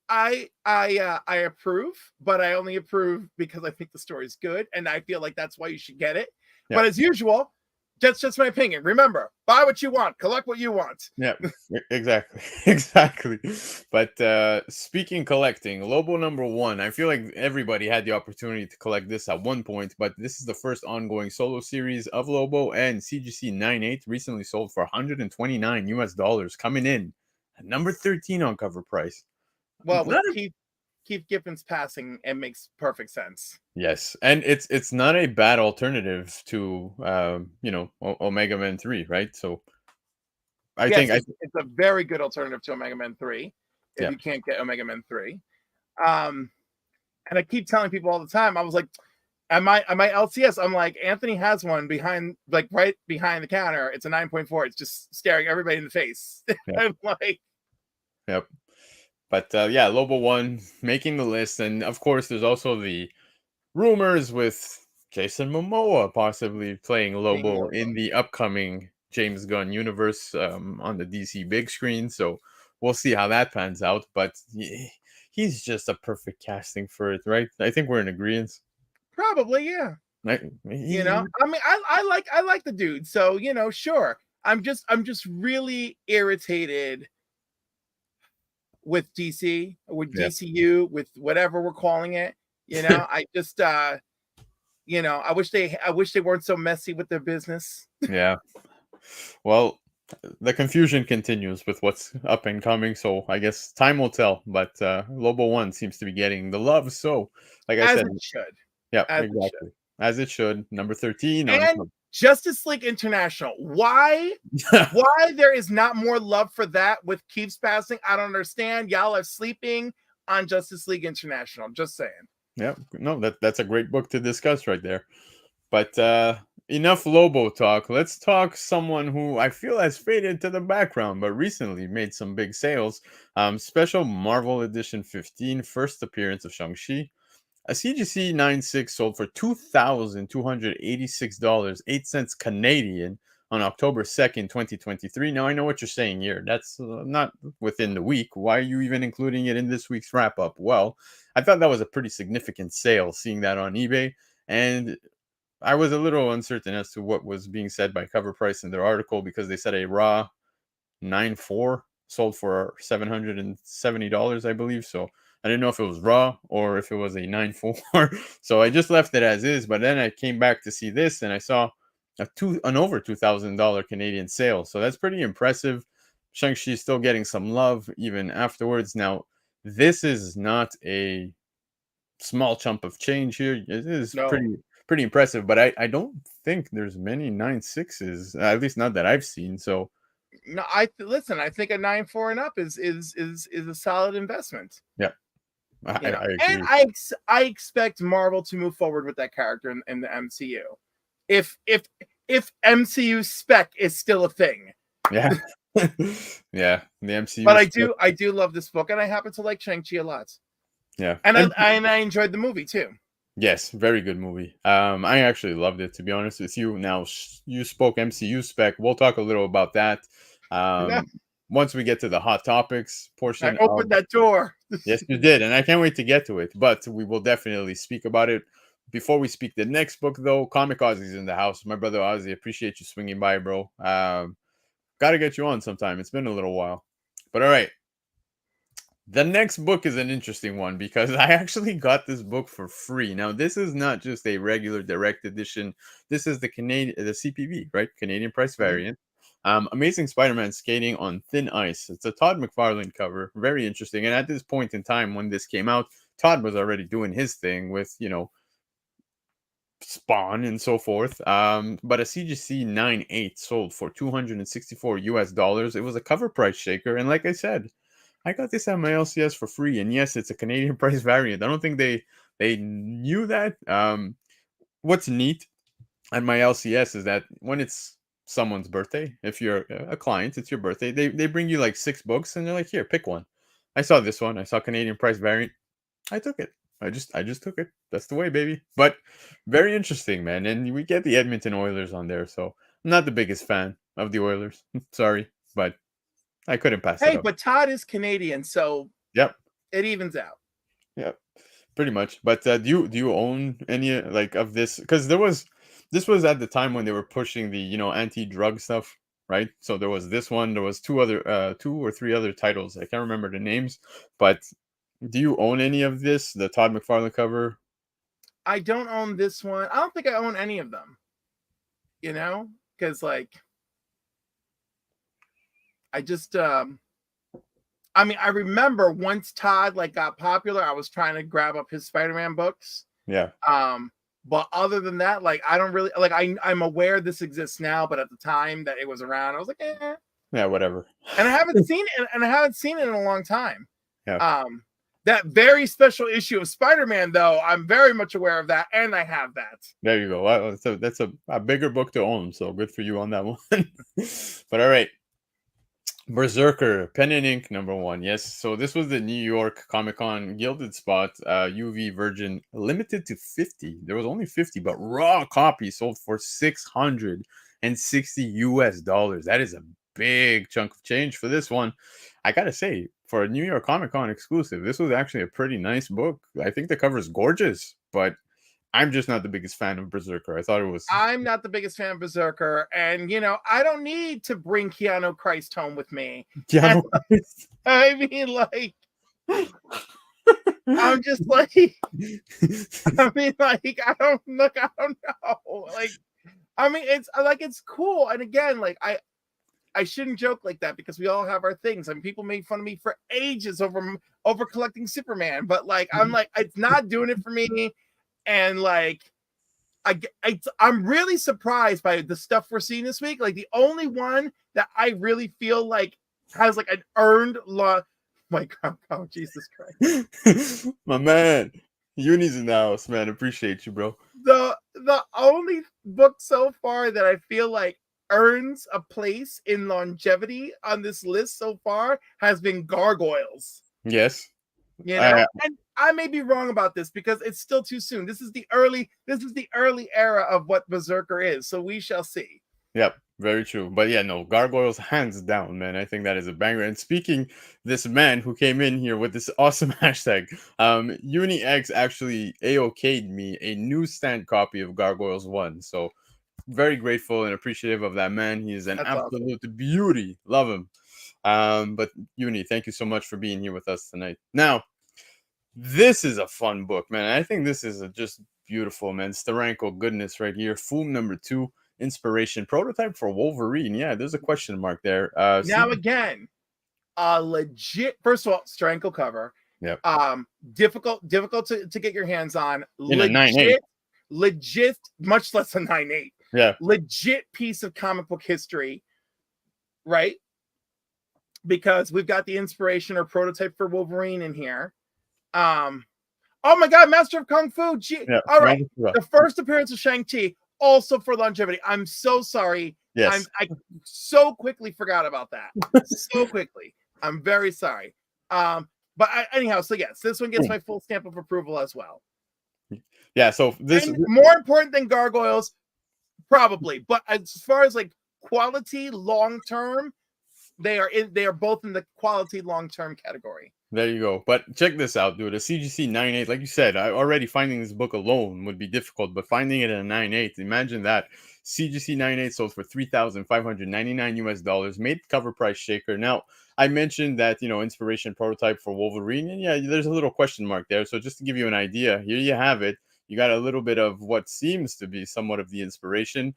approve, but I only approve because I think the story is good, and I feel like that's why you should get it. Yeah. But as usual, that's just my opinion. Remember, buy what you want, collect what you want. Yeah, exactly. But speaking collecting, Lobo #1. I feel like everybody had the opportunity to collect this at one point, but this is the first ongoing solo series of Lobo, and CGC 98 recently sold for $129 US, coming in at #13 on cover price. Well, with Keith Giffen's passing, it makes perfect sense. Yes, and it's not a bad alternative to Omega Man 3, right? So I think it's a very good alternative to Omega Man 3 if you can't get Omega Man 3. And I keep telling people all the time, I was like, at my LCS, I'm like, Anthony has one right behind the counter. It's a 9.4. It's just staring everybody in the face. I'm like, yep. But Lobo 1 making the list, and of course, there's also the rumors with Jason Momoa possibly playing Lobo in the upcoming James Gunn universe on the DC big screen. So we'll see how that pans out. But he's just a perfect casting for it, right? I think we're in agreement. Probably, yeah. I mean, I like the dude, so sure. I'm just really irritated with DC, with DCU, with whatever we're calling it. I just You know, I wish they weren't so messy with their business. Yeah. Well, the confusion continues with what's up and coming, so I guess time will tell. But Lobo 1 seems to be getting the love, so like I As said, it should. yeah, As it should. exactly. As it should. Number 13 on And Justice League International. Why there is not more love for that with Keith's passing? I don't understand. Y'all are sleeping on Justice League International. Just saying. Yeah, no, that's a great book to discuss right there. But enough Lobo talk. Let's talk someone who I feel has faded to the background, but recently made some big sales. Special Marvel Edition 15, first appearance of Shang-Chi. A CGC 96 sold for $2,286.08 Canadian on October 2nd, 2023. Now, I know what you're saying here. That's not within the week. Why are you even including it in this week's wrap up? Well, I thought that was a pretty significant sale, seeing that on eBay. And I was a little uncertain as to what was being said by Cover Price in their article, because they said a raw 9.4 sold for $770, I believe. So I didn't know if it was raw or if it was a 9.4. So I just left it as is. But then I came back to see this and I saw an over $2,000 Canadian sale. So that's pretty impressive. Shang-Chi is still getting some love even afterwards. Now, this is not a small chunk of change here. It is pretty impressive, but I don't think there's many 9.6s, at least not that I've seen. So no, listen. I think a 9.4 and up is a solid investment. Yeah, I agree. And I expect Marvel to move forward with that character in the MCU. If MCU spec is still a thing. Yeah. Yeah, the MCU. But I do love this book, and I happen to like Shang-Chi a lot. Yeah. And I enjoyed the movie too. Yes, very good movie. I actually loved it, to be honest with you. Now, you spoke MCU spec. We'll talk a little about that once we get to the hot topics portion. I opened that door. Yes, you did, and I can't wait to get to it. But we will definitely speak about it. Before we speak the next book, though, Comic Ozzy's in the house. My brother Ozzy, appreciate you swinging by, bro. Got to get you on sometime. It's been a little while. But all right. The next book is an interesting one because I actually got this book for free. Now, this is not just a regular direct edition. This is the CPV, right? Canadian price variant. Amazing Spider-Man skating on thin ice. It's a Todd McFarlane cover. Very interesting. And at this point in time when this came out, Todd was already doing his thing with, Spawn and so forth. But a CGC 9.8 sold for $264. It was a cover price shaker. And like I said, I got this at my LCS for free, and yes, it's a Canadian price variant. I don't think they knew that. What's neat at my LCS is that when it's someone's birthday, if you're a client, it's your birthday, they bring you like 6 books, and they're like, here, pick one. I saw this one. I saw Canadian price variant. I took it. I just took it. That's the way, baby. But very interesting, man. And we get the Edmonton Oilers on there, so I'm not the biggest fan of the Oilers. Sorry, but I couldn't pass it up. But Todd is Canadian, so yep, it evens out. Yep, pretty much. But do you own any of this? Because this was at the time when they were pushing the anti-drug stuff, right? So there was this one. There was 2 or 3 other titles. I can't remember the names. But do you own any of this? The Todd McFarlane cover? I don't own this one. I don't think I own any of them. Because I just I remember once Todd got popular, I was trying to grab up his Spider-Man books. Yeah. But other than that, I don't really I'm aware this exists now, but at the time that it was around, I was like, eh. Yeah, whatever. And I haven't seen it in a long time. Yeah. That very special issue of Spider-Man, though, I'm very much aware of that, and I have that. There you go. Well, so that's a bigger book to own, so good for you on that one. But all right. Berserker, pen and ink #1. Yes, so this was the New York Comic-Con gilded spot, UV Virgin, limited to 50. There was only 50, but raw copy sold for $660. That is a big chunk of change for this one. I gotta say, for a New York Comic-Con exclusive, this was actually a pretty nice book. I think the cover is gorgeous, but I'm just not the biggest fan of Berserker. I thought it was... I'm not the biggest fan of Berserker, and, I don't need to bring Keanu Christ home with me. Keanu Christ. I mean, I'm just like, I mean, like, I don't know. Like, I mean, it's cool. And again, like, I shouldn't joke like that because we all have our things. I mean, people made fun of me for ages over collecting Superman, but like, I'm like, it's not doing it for me. And like, I'm really surprised by the stuff we're seeing this week. Like, the only one that I really feel like has like an earned law. My God, oh Jesus Christ, My man, Uni's in the house, man. Appreciate you, bro. the only book so far that I feel like earns a place in longevity on this list so far has been Gargoyles. Yes. You know, and I may be wrong about this because it's still too soon. This is the early era of what Berserker is, so we shall see. Yep, very true. But yeah, no, Gargoyles hands down, man. I think that is a banger. And speaking this man who came in here with this awesome hashtag, UniX actually AOK'd me a newsstand copy of Gargoyles 1. So very grateful and appreciative of that man. He is an That's absolute beauty. Love him. But Uni, thank you so much for being here with us tonight. Now, this is a fun book, man. I think this is just beautiful, man. Steranko goodness right here. Foom number 2, inspiration prototype for Wolverine. Yeah, there's a question mark there. Now again, legit. First of all, Steranko cover. Yep. Difficult to get your hands on. In a 9/8. Legit, much less a 9/8. Yeah. Legit piece of comic book history, right? Because we've got the inspiration or prototype for Wolverine in here. Oh my God, Master of Kung Fu. Yeah, all right. The first appearance of Shang-Chi, also for longevity. I'm so sorry. Yes. I so quickly forgot about that. So quickly. I'm very sorry. But anyhow, so yes, this one gets my full stamp of approval as well. Yeah, so this is more important than Gargoyles, probably. But as far as like quality long term, they are both in the quality long term category. There you go. But check this out, dude. A CGC 9/8, like you said, already finding this book alone would be difficult, but finding it at a 9/8, imagine that. CGC 9/8 sold for $3,599 US, made cover price shaker. Now, I mentioned that, inspiration prototype for Wolverine, and yeah, there's a little question mark there. So just to give you an idea, here you have it. You got a little bit of what seems to be somewhat of the inspiration.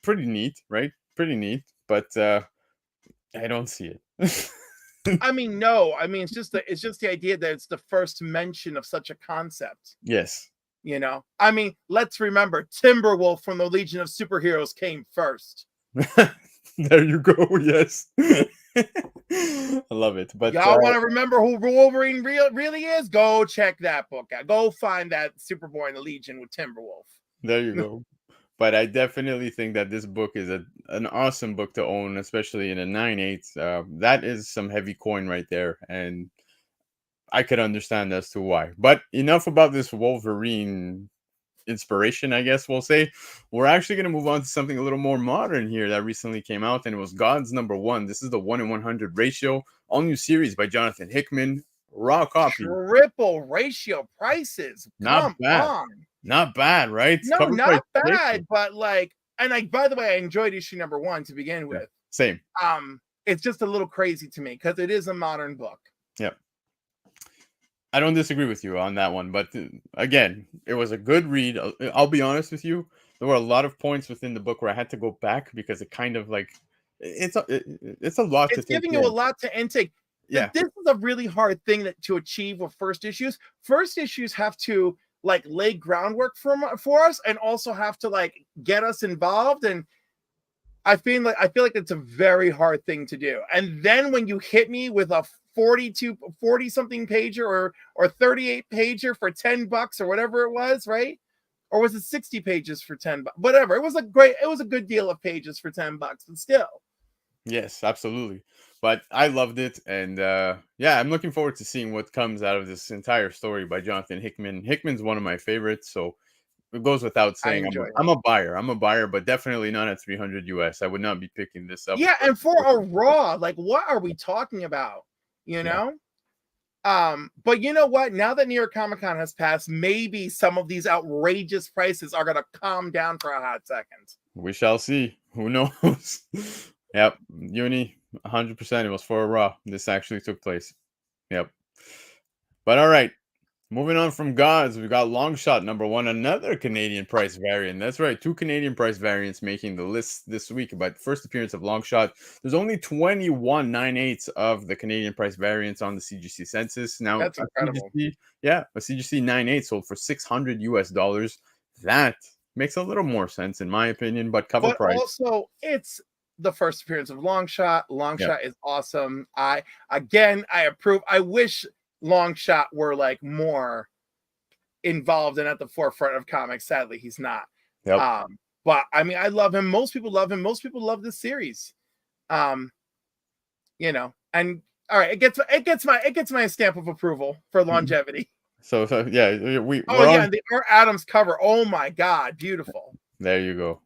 Pretty neat, right? Pretty neat, but I don't see it. I mean, no. I mean, it's just the idea that it's the first mention of such a concept. Yes. I mean, let's remember Timberwolf from the Legion of Superheroes came first. There you go. Yes. I love it. But y'all want to remember who Wolverine really is? Go check that book out. Go find that Superboy in the Legion with Timberwolf. There you go. But I definitely think that this book is an awesome book to own, especially in a 9/8. That is some heavy coin right there, and I could understand as to why. But enough about this Wolverine inspiration, I guess we'll say. We're actually going to move on to something a little more modern here that recently came out, and it was God's Number 1. This is the 1 in 100 ratio, all new series by Jonathan Hickman. Raw copy. Triple ratio prices. Not bad. Not bad, right? No, not bad, but like, and by the way, I enjoyed issue number 1 to begin with. Same. It's just a little crazy to me because it is a modern book. Yep. I don't disagree with you on that one, but again, it was a good read. I'll be honest with you. There were a lot of points within the book where I had to go back because it kind of like it's a lot. It's giving you a lot to intake. Yeah, this is a really hard thing to achieve with first issues. First issues have to like lay groundwork for us, and also have to like get us involved. And I feel like it's a very hard thing to do. And then when you hit me with a 40 something pager or 38 pager for $10 or whatever it was, right? Or was it 60 pages for $10? Whatever. It was a good deal of pages for $10, but still. Yes, absolutely. But I loved it, and yeah, I'm looking forward to seeing what comes out of this entire story by Jonathan Hickman. Hickman's one of my favorites, so it goes without saying I'm a buyer, but definitely not at 300 US. I would not be picking this up. Yeah, and for a raw, like, what are we talking about? But you know what? Now that New York Comic Con has passed, maybe some of these outrageous prices are going to calm down for a hot second. We shall see. Who knows? Yep. Uni, 100%. It was for a raw. This actually took place. Yep. But all right. Moving on from Gods, we got Longshot #1, another Canadian price variant. That's right, 2 Canadian price variants making the list this week. But first appearance of Longshot, there's only 21.98 of the Canadian price variants on the CGC census. Now, That's incredible. A CGC 98 sold for $600. That makes a little more sense in my opinion, but cover But price. also, it's the first appearance of Longshot. Yeah. Longshot is awesome. I approve. I wish Longshot were like more involved and at the forefront of comics. Sadly, he's not. Yep. But I mean, I love him. Most people love him. Most people love this series. You know, and all right, it gets my stamp of approval for longevity. So yeah, we're and the Art Adams cover. Oh my god, beautiful. There you go.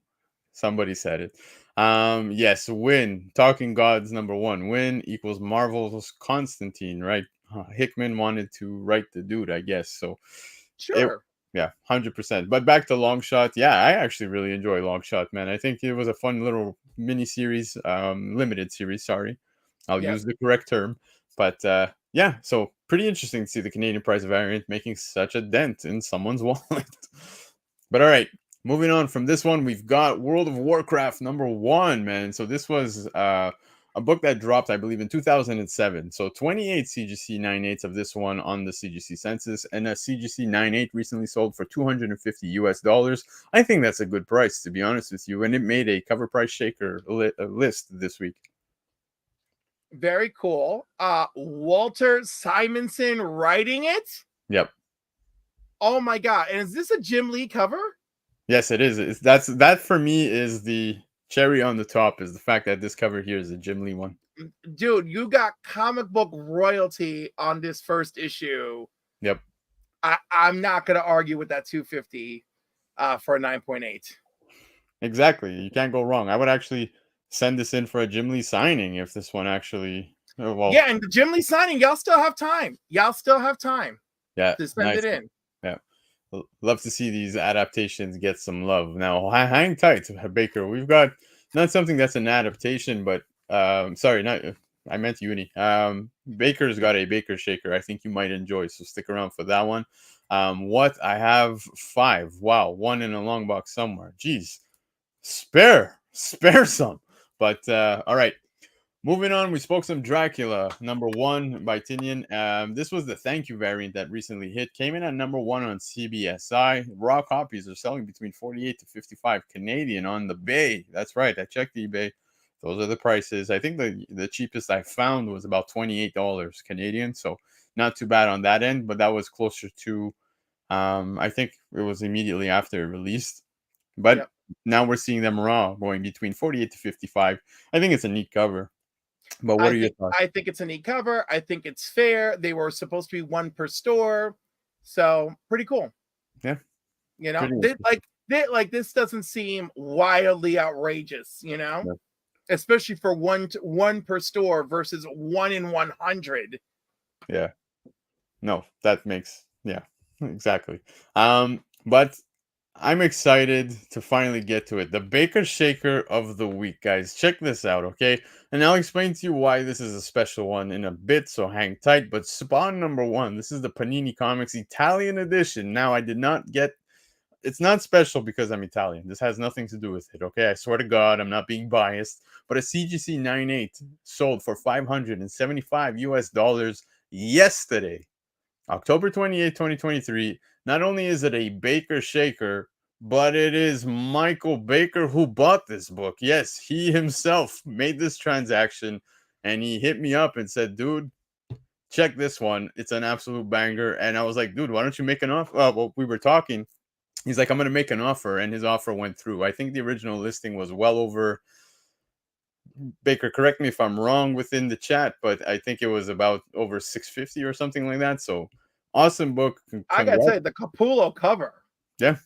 Somebody said it. Yes, Win. Talking Gods #1. Win equals Marvel's Constantine, right? Hickman wanted to write the dude, I guess. So sure. Yeah, 100%. But back to Longshot. Yeah, I actually really enjoy Longshot, man. I think it was a fun little mini series, limited series, sorry. I'll use the correct term. But yeah, so pretty interesting to see the Canadian price variant making such a dent in someone's wallet. But all right, moving on from this one, we've got World of Warcraft #1, man. So this was a book that dropped, I believe, in 2007. So 28 CGC 98s of this one on the CGC census, and a CGC 98 recently sold for $250. I think that's a good price, to be honest with you. And it made a cover price shaker list this week. Very cool. Walter Simonson writing it? Yep. Oh my god. And is this a Jim Lee cover? Yes, it is. That for me is the cherry on the top, is the fact that this cover here is a Jim Lee one. Dude, you got comic book royalty on this first issue. Yep. I'm not going to argue with that 250 for a 9.8. Exactly. You can't go wrong. I would actually send this in for a Jim Lee signing if this one actually. Yeah, and the Jim Lee signing, y'all still have time. Yeah, to send it in. Yeah. Love to see these adaptations get some love. Now, hang tight, Baker. We've got not something that's an adaptation, but sorry, not I meant uni. Baker's got a Baker shaker I think you might enjoy, so stick around for that one. What I have 5. Wow, 1 in a long box somewhere. Jeez, spare some. But all right. Moving on, we spoke some Dracula #1 by Tinian. This was the thank you variant that recently hit. Came in at #1 on CBSI. Raw copies are selling between 48 to 55 Canadian on the Bay. That's right. I checked eBay. Those are the prices. I think the cheapest I found was about $28 Canadian. So not too bad on that end, but that was closer to, I think it was immediately after it released. But now we're seeing them raw going between 48 to 55. I think it's a neat cover. But what are your thoughts? I think it's a neat cover. I think it's fair. They were supposed to be 1 per store, so pretty cool. Yeah, you know, this doesn't seem wildly outrageous. You know, especially for one per store versus 1 in 100. Yeah, no, that makes exactly. But I'm excited to finally get to it. The Baker Shaker of the week, guys. Check this out, okay? And I'll explain to you why this is a special one in a bit, so hang tight. But Spawn #1, this is the Panini Comics Italian edition. Now, I did not get... It's not special because I'm Italian. This has nothing to do with it, okay? I swear to God, I'm not being biased. But a CGC 98 sold for $575 yesterday, October 28, 2023. Not only is it a Baker Shaker, but it is Michael Baker who bought this book. Yes, he himself made this transaction, and he hit me up and said, dude, check this one. It's an absolute banger. And I was like, dude, why don't you make an offer? Well, we were talking. He's like, I'm going to make an offer. And his offer went through. I think the original listing was well over... Baker, correct me if I'm wrong within the chat, but I think it was about over 650 or something like that. So awesome book. I gotta say, the Capullo cover. Yeah,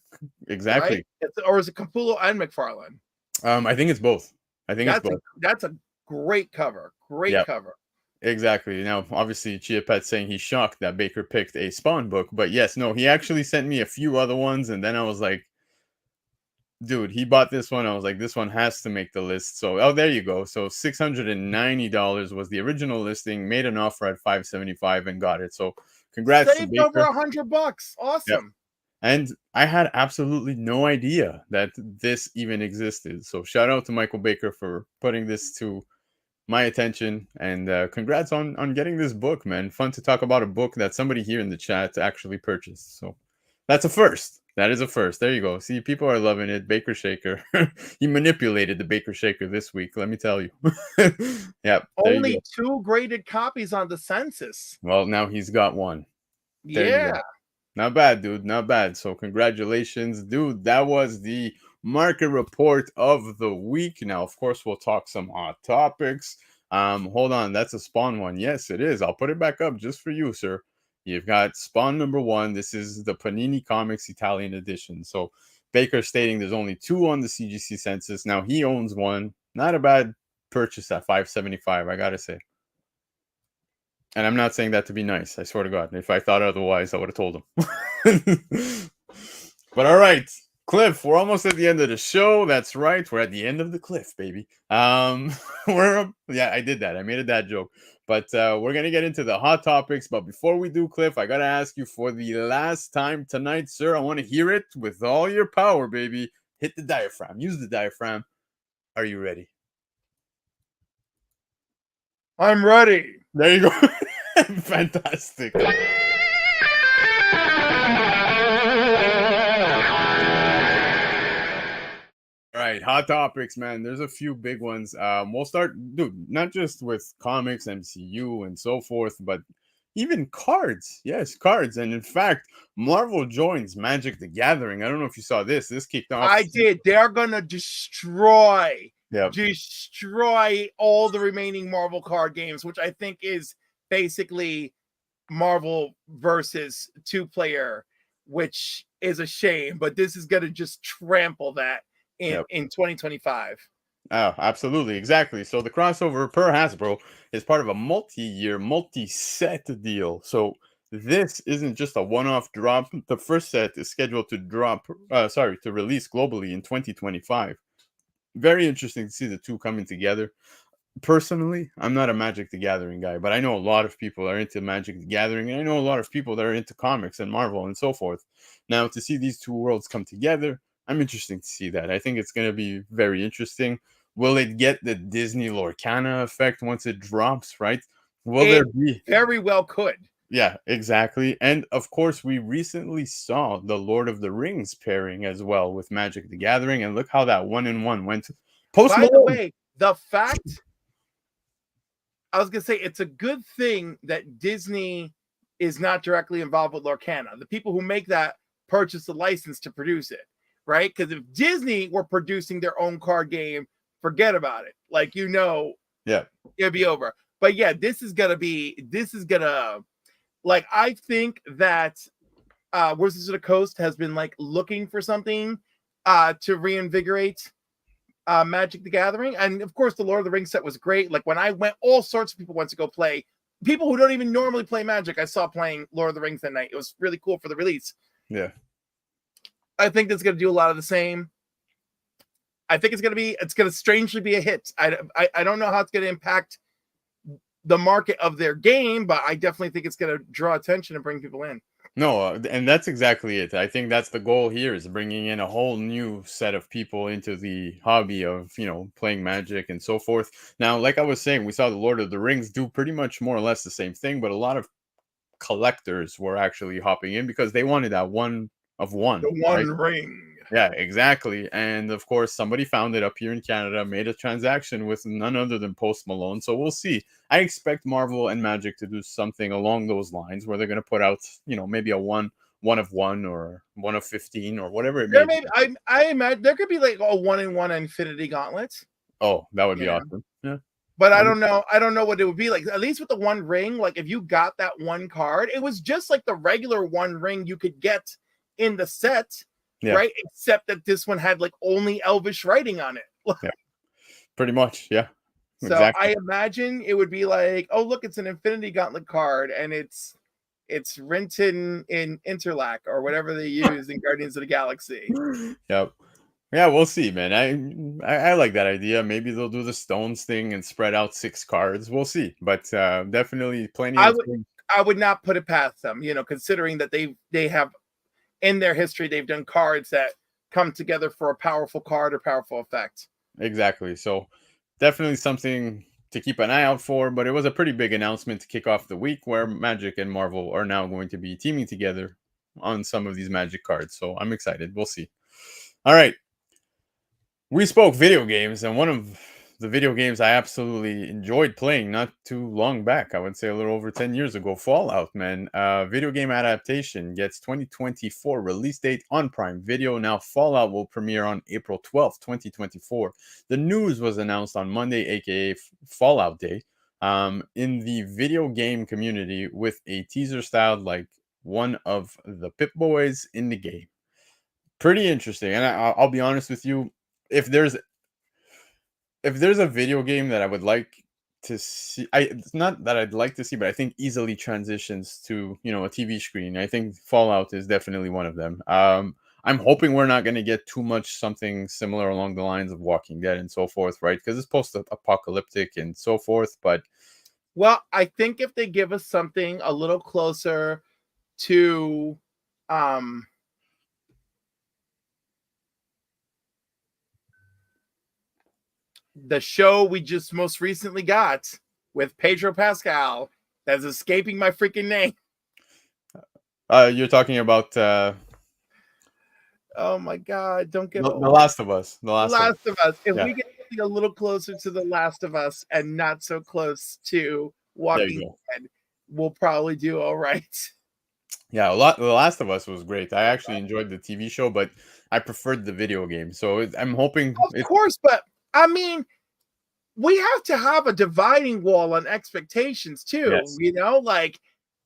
exactly. Right? Or is it Capullo and McFarlane? I think it's both. That's a great cover. Great cover. Exactly. Now, obviously, Chia Pet's saying he's shocked that Baker picked a Spawn book, but yes, no, he actually sent me a few other ones, and then I was like, dude, he bought this one. I was like, this one has to make the list. So, there you go. So $690 was the original listing, made an offer at $575 and got it. So congrats to Saved over Baker. $100. Awesome. And I had absolutely no idea that this even existed. So shout out to Michael Baker for putting this to my attention, and congrats on getting this book, man. Fun to talk about a book that somebody here in the chat actually purchased. So that's a first. That is a first. There you go. See, people are loving it. Baker Shaker. He manipulated the Baker Shaker this week, let me tell you. Yeah. Only 2 graded copies on the census. Well, now he's got one. There you Yeah. go. Not bad, dude. Not bad. So congratulations, dude. That was the market report of the week. Now, of course, we'll talk some hot topics. Hold on. That's a Spawn one. Yes, it is. I'll put it back up just for you, sir. You've got Spawn number 1. This is the Panini Comics Italian edition. So Baker stating there's only 2 on the CGC census. Now he owns one. Not a bad purchase at $5.75, I gotta say. And I'm not saying that to be nice. I swear to God. If I thought otherwise, I would have told him. But all right, Cliff, we're almost at the end of the show. That's right. We're at the end of the cliff, baby. Yeah, I did that. I made a dad joke. But we're going to get into the hot topics. But before we do, Cliff, I got to ask you for the last time tonight, sir. I want to hear it with all your power, baby. Hit the diaphragm. Use the diaphragm. Are you ready? I'm ready. There you go. Fantastic. All right, hot topics, man. There's a few big ones. We'll start, dude, not just with comics, MCU, and so forth, but even cards. Yes, cards. And in fact, Marvel joins Magic the Gathering. I don't know if you saw this. This kicked off. I did. They're gonna destroy Yep. all the remaining Marvel card games, which I think is basically Marvel versus 2-player, which is a shame, but this is going to just trample that in 2025. Oh, absolutely. Exactly. So the crossover per Hasbro is part of a multi-year, multi-set deal. So this isn't just a one-off drop. The first set is scheduled to to release globally in 2025. Very interesting to see the two coming together. Personally, I'm not a Magic the Gathering guy, but I know a lot of people are into Magic the Gathering, and I know a lot of people that are into comics and Marvel and so forth. Now, to see these two worlds come together, I'm interested to see that. I think it's going to be very interesting. Will it get the Disney Lorcana effect once it drops, right? Will there be? Very well could. Yeah, exactly. And of course, we recently saw the Lord of the Rings pairing as well with Magic the Gathering, and look how that 1-in-1 went. By the way, the fact, I was going to say, it's a good thing that Disney is not directly involved with Lorcana. The people who make that purchase the license to produce it, right? Because if Disney were producing their own card game, forget about it. Like, yeah, it'd be over. But yeah, like, I think that Wizards of the Coast has been like looking for something to reinvigorate Magic the Gathering. And of course, the Lord of the Rings set was great. Like, when I went, all sorts of people went to go play. People who don't even normally play Magic, I saw playing Lord of the Rings that night. It was really cool for the release. Yeah. I think that's going to do a lot of the same. I think it's going to strangely be a hit. I don't know how it's going to impact the market of their game, but I definitely think it's going to draw attention and bring people in. No, and that's exactly it. I think that's the goal here, is bringing in a whole new set of people into the hobby of, playing Magic and so forth. Now, like I was saying, we saw the Lord of the Rings do pretty much more or less the same thing, but a lot of collectors were actually hopping in because they wanted that one of one. The one ring. Yeah, exactly. And of course, somebody found it up here in Canada, made a transaction with none other than Post Malone. So we'll see. I expect Marvel and Magic to do something along those lines where they're going to put out, maybe a one of one or 1 of 15 or whatever it may be. I imagine there could be like a 1-in-1 Infinity Gauntlet. Oh, that would be awesome. Yeah. But I don't know what it would be like. At least with the one ring, like if you got that one card, it was just like the regular one ring you could get in the set. Yeah. Right, except that this one had like only Elvish writing on it. Yeah. Pretty much, yeah. So exactly. I imagine it would be like, oh look, it's an Infinity Gauntlet card, and it's written in Interlac or whatever they use in Guardians of the Galaxy. Yep. Yeah, we'll see, man. I like that idea. Maybe they'll do the Stones thing and spread out 6 cards. We'll see, but definitely plenty. I would not put it past them, considering that they have in their history, they've done cards that come together for a powerful card or powerful effect. Exactly. So definitely something to keep an eye out for, but it was a pretty big announcement to kick off the week where Magic and Marvel are now going to be teaming together on some of these Magic cards. So I'm excited. We'll see. All right. We spoke video games, and one of the video games I absolutely enjoyed playing not too long back, I would say a little over 10 years ago, Fallout, man. Video game adaptation gets 2024 release date on Prime Video. Now, Fallout will premiere on April 12th, 2024. The news was announced on Monday, aka Fallout Day, in the video game community with a teaser styled like one of the Pip Boys in the game. Pretty interesting. And I'll be honest with you, if there's a video game that I would like to see, it's not that I'd like to see, but I think easily transitions to a TV screen. I think Fallout is definitely one of them. I'm hoping we're not going to get too much something similar along the lines of Walking Dead and so forth, right? Because it's post-apocalyptic and so forth. But I think if they give us something a little closer to the show we just most recently got with Pedro Pascal, that's escaping my freaking name. You're talking about oh my god, don't get the Last of Us. The Last of Us. If we get a little closer to The Last of Us and not so close to Walking Dead, we'll probably do all right. Yeah, The Last of Us was great. I actually enjoyed the TV show, but I preferred the video game. So I'm hoping, of course, but I mean, we have to have a dividing wall on expectations too,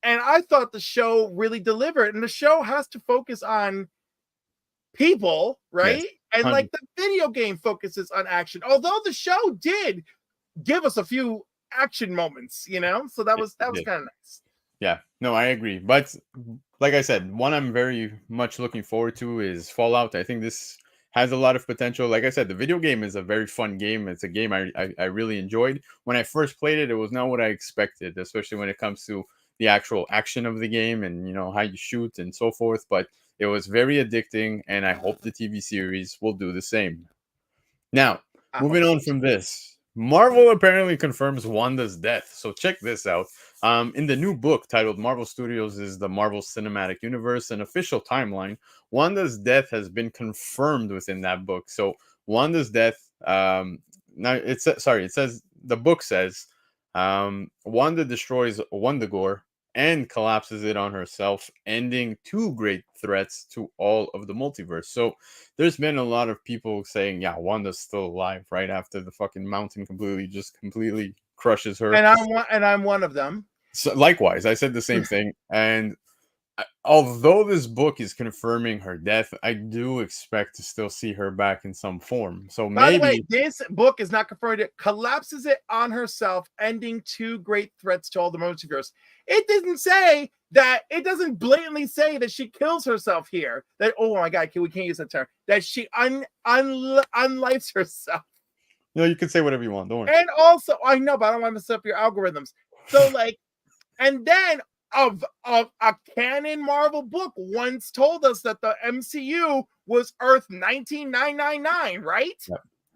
and I thought the show really delivered, and the show has to focus on people, right? Yes, and like the video game focuses on action, although the show did give us a few action moments, so that was kind of nice. Yeah, no, I agree. But like I said, one I'm very much looking forward to is Fallout. I think this has a lot of potential. Like I said, the video game is a very fun game. It's a game I really enjoyed. When I first played it, it was not what I expected, especially when it comes to the actual action of the game and how you shoot and so forth. But it was very addicting, and I hope the TV series will do the same. Now, moving on from this, Marvel apparently confirms Wanda's death. So check this out. In the new book titled Marvel Studios is the Marvel Cinematic Universe, an official timeline, Wanda's death has been confirmed within that book. So Wanda's death, it says, the book says, Wanda destroys Wundagore and collapses it on herself, ending two great threats to all of the multiverse. So there's been a lot of people saying, yeah, Wanda's still alive right after the fucking mountain completely crushes her. And I'm one of them. So likewise, I said the same thing. And although this book is confirming her death, I do expect to still see her back in some form. So by the way, this book is not confirmed. It collapses it on herself, ending two great threats to all the multiverse. It doesn't say that. It doesn't blatantly say that she kills herself here. That, oh my god, we can't use that term. That she unlifes herself. No, you can say whatever you want. Don't worry. And also, I know, but I don't want to mess up your algorithms. So and then of a canon Marvel book once told us that the MCU was Earth 19999, right?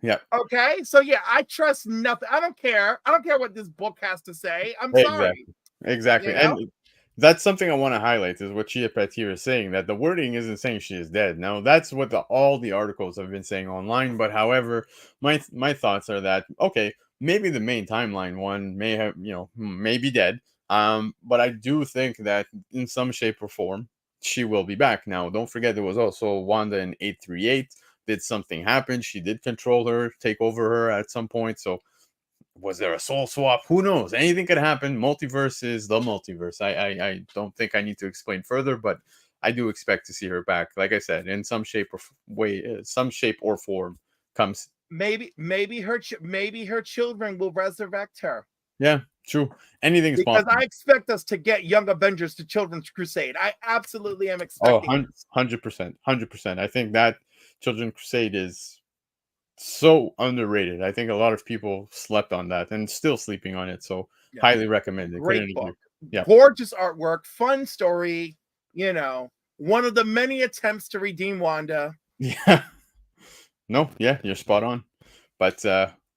Yeah. Okay. So yeah, I trust nothing. I don't care. I don't care what this book has to say. I'm sorry. Exactly. And that's something I want to highlight is what Chia Patir is saying, that the wording isn't saying she is dead. Now, that's what all the articles have been saying online. But however, my thoughts are that, okay, maybe the main timeline one may be dead. But I do think that in some shape or form, she will be back. Now, don't forget, there was also Wanda in 838. Did something happen? She did control her, take over her at some point. So was there a soul swap? Who knows? Anything could happen. Multiverse is the multiverse. I don't think I need to explain further, but I do expect to see her back. Like I said, in some shape or form comes. Maybe her children will resurrect her. Yeah, true. Anything's because possible. I expect us to get Young Avengers to Children's Crusade. I absolutely am expecting. 100%. I think that Children's Crusade is so underrated. I think a lot of people slept on that and still sleeping on it. So highly recommended. Great book. Yeah. Gorgeous artwork, fun story, you know, one of the many attempts to redeem Wanda. Yeah. No, yeah, you're spot on. But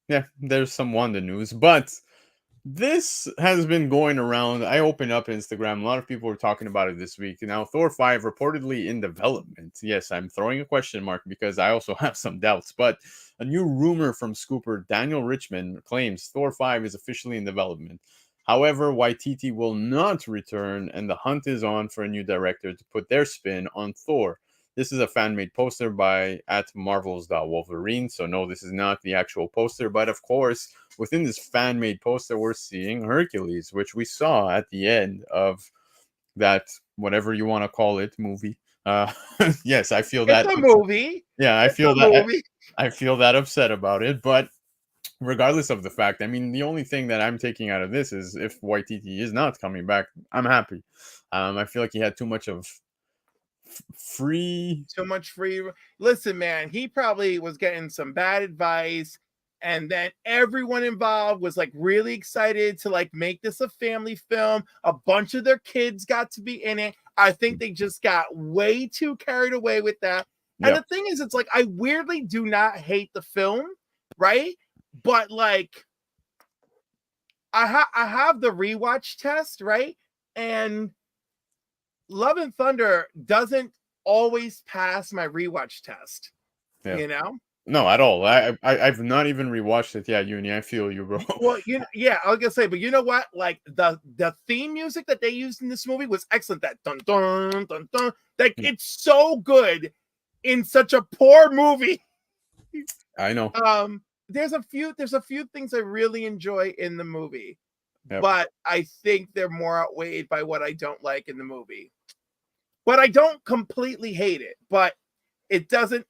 yeah, there's some Wanda news. But this has been going around. I opened up Instagram. A lot of people were talking about it this week. Now, Thor 5 reportedly in development. Yes, I'm throwing a question mark because I also have some doubts. But a new rumor from scooper Daniel Richmond claims Thor 5 is officially in development. However, Waititi will not return, and the hunt is on for a new director to put their spin on Thor. This is a fan-made poster by at Marvels.Wolverine. So no, this is not the actual poster. But of course, within this fan-made poster, we're seeing Hercules, which we saw at the end of that, whatever you want to call it, movie. Yes, I feel It's that. a movie. Yeah, I It's feel a that. movie. I feel that upset about it. But regardless of the fact, I mean, the only thing that I'm taking out of this is if Waititi is not coming back, I'm happy. I feel like he had too much of free. Too much free. Listen, man, he probably was getting some bad advice, and then everyone involved was like really excited to like make this a family film. A bunch of their kids got to be in it. I think they just got way too carried away with that. And Yeah. the thing is, it's like I weirdly do not hate the film, right? But like I have the rewatch test, right? And Love and Thunder doesn't always pass my rewatch test. Yeah. You know? No, at all. I've not even rewatched it. Yeah, Uni, I feel you, bro. Well, you know, yeah, I was gonna say, but you know what? Like the theme music that they used in this movie was excellent. That dun dun dun dun. Like it's so good in such a poor movie. I know. There's a few things I really enjoy in the movie, Yep. but I think they're more outweighed by what I don't like in the movie. But I don't completely hate it, but it doesn't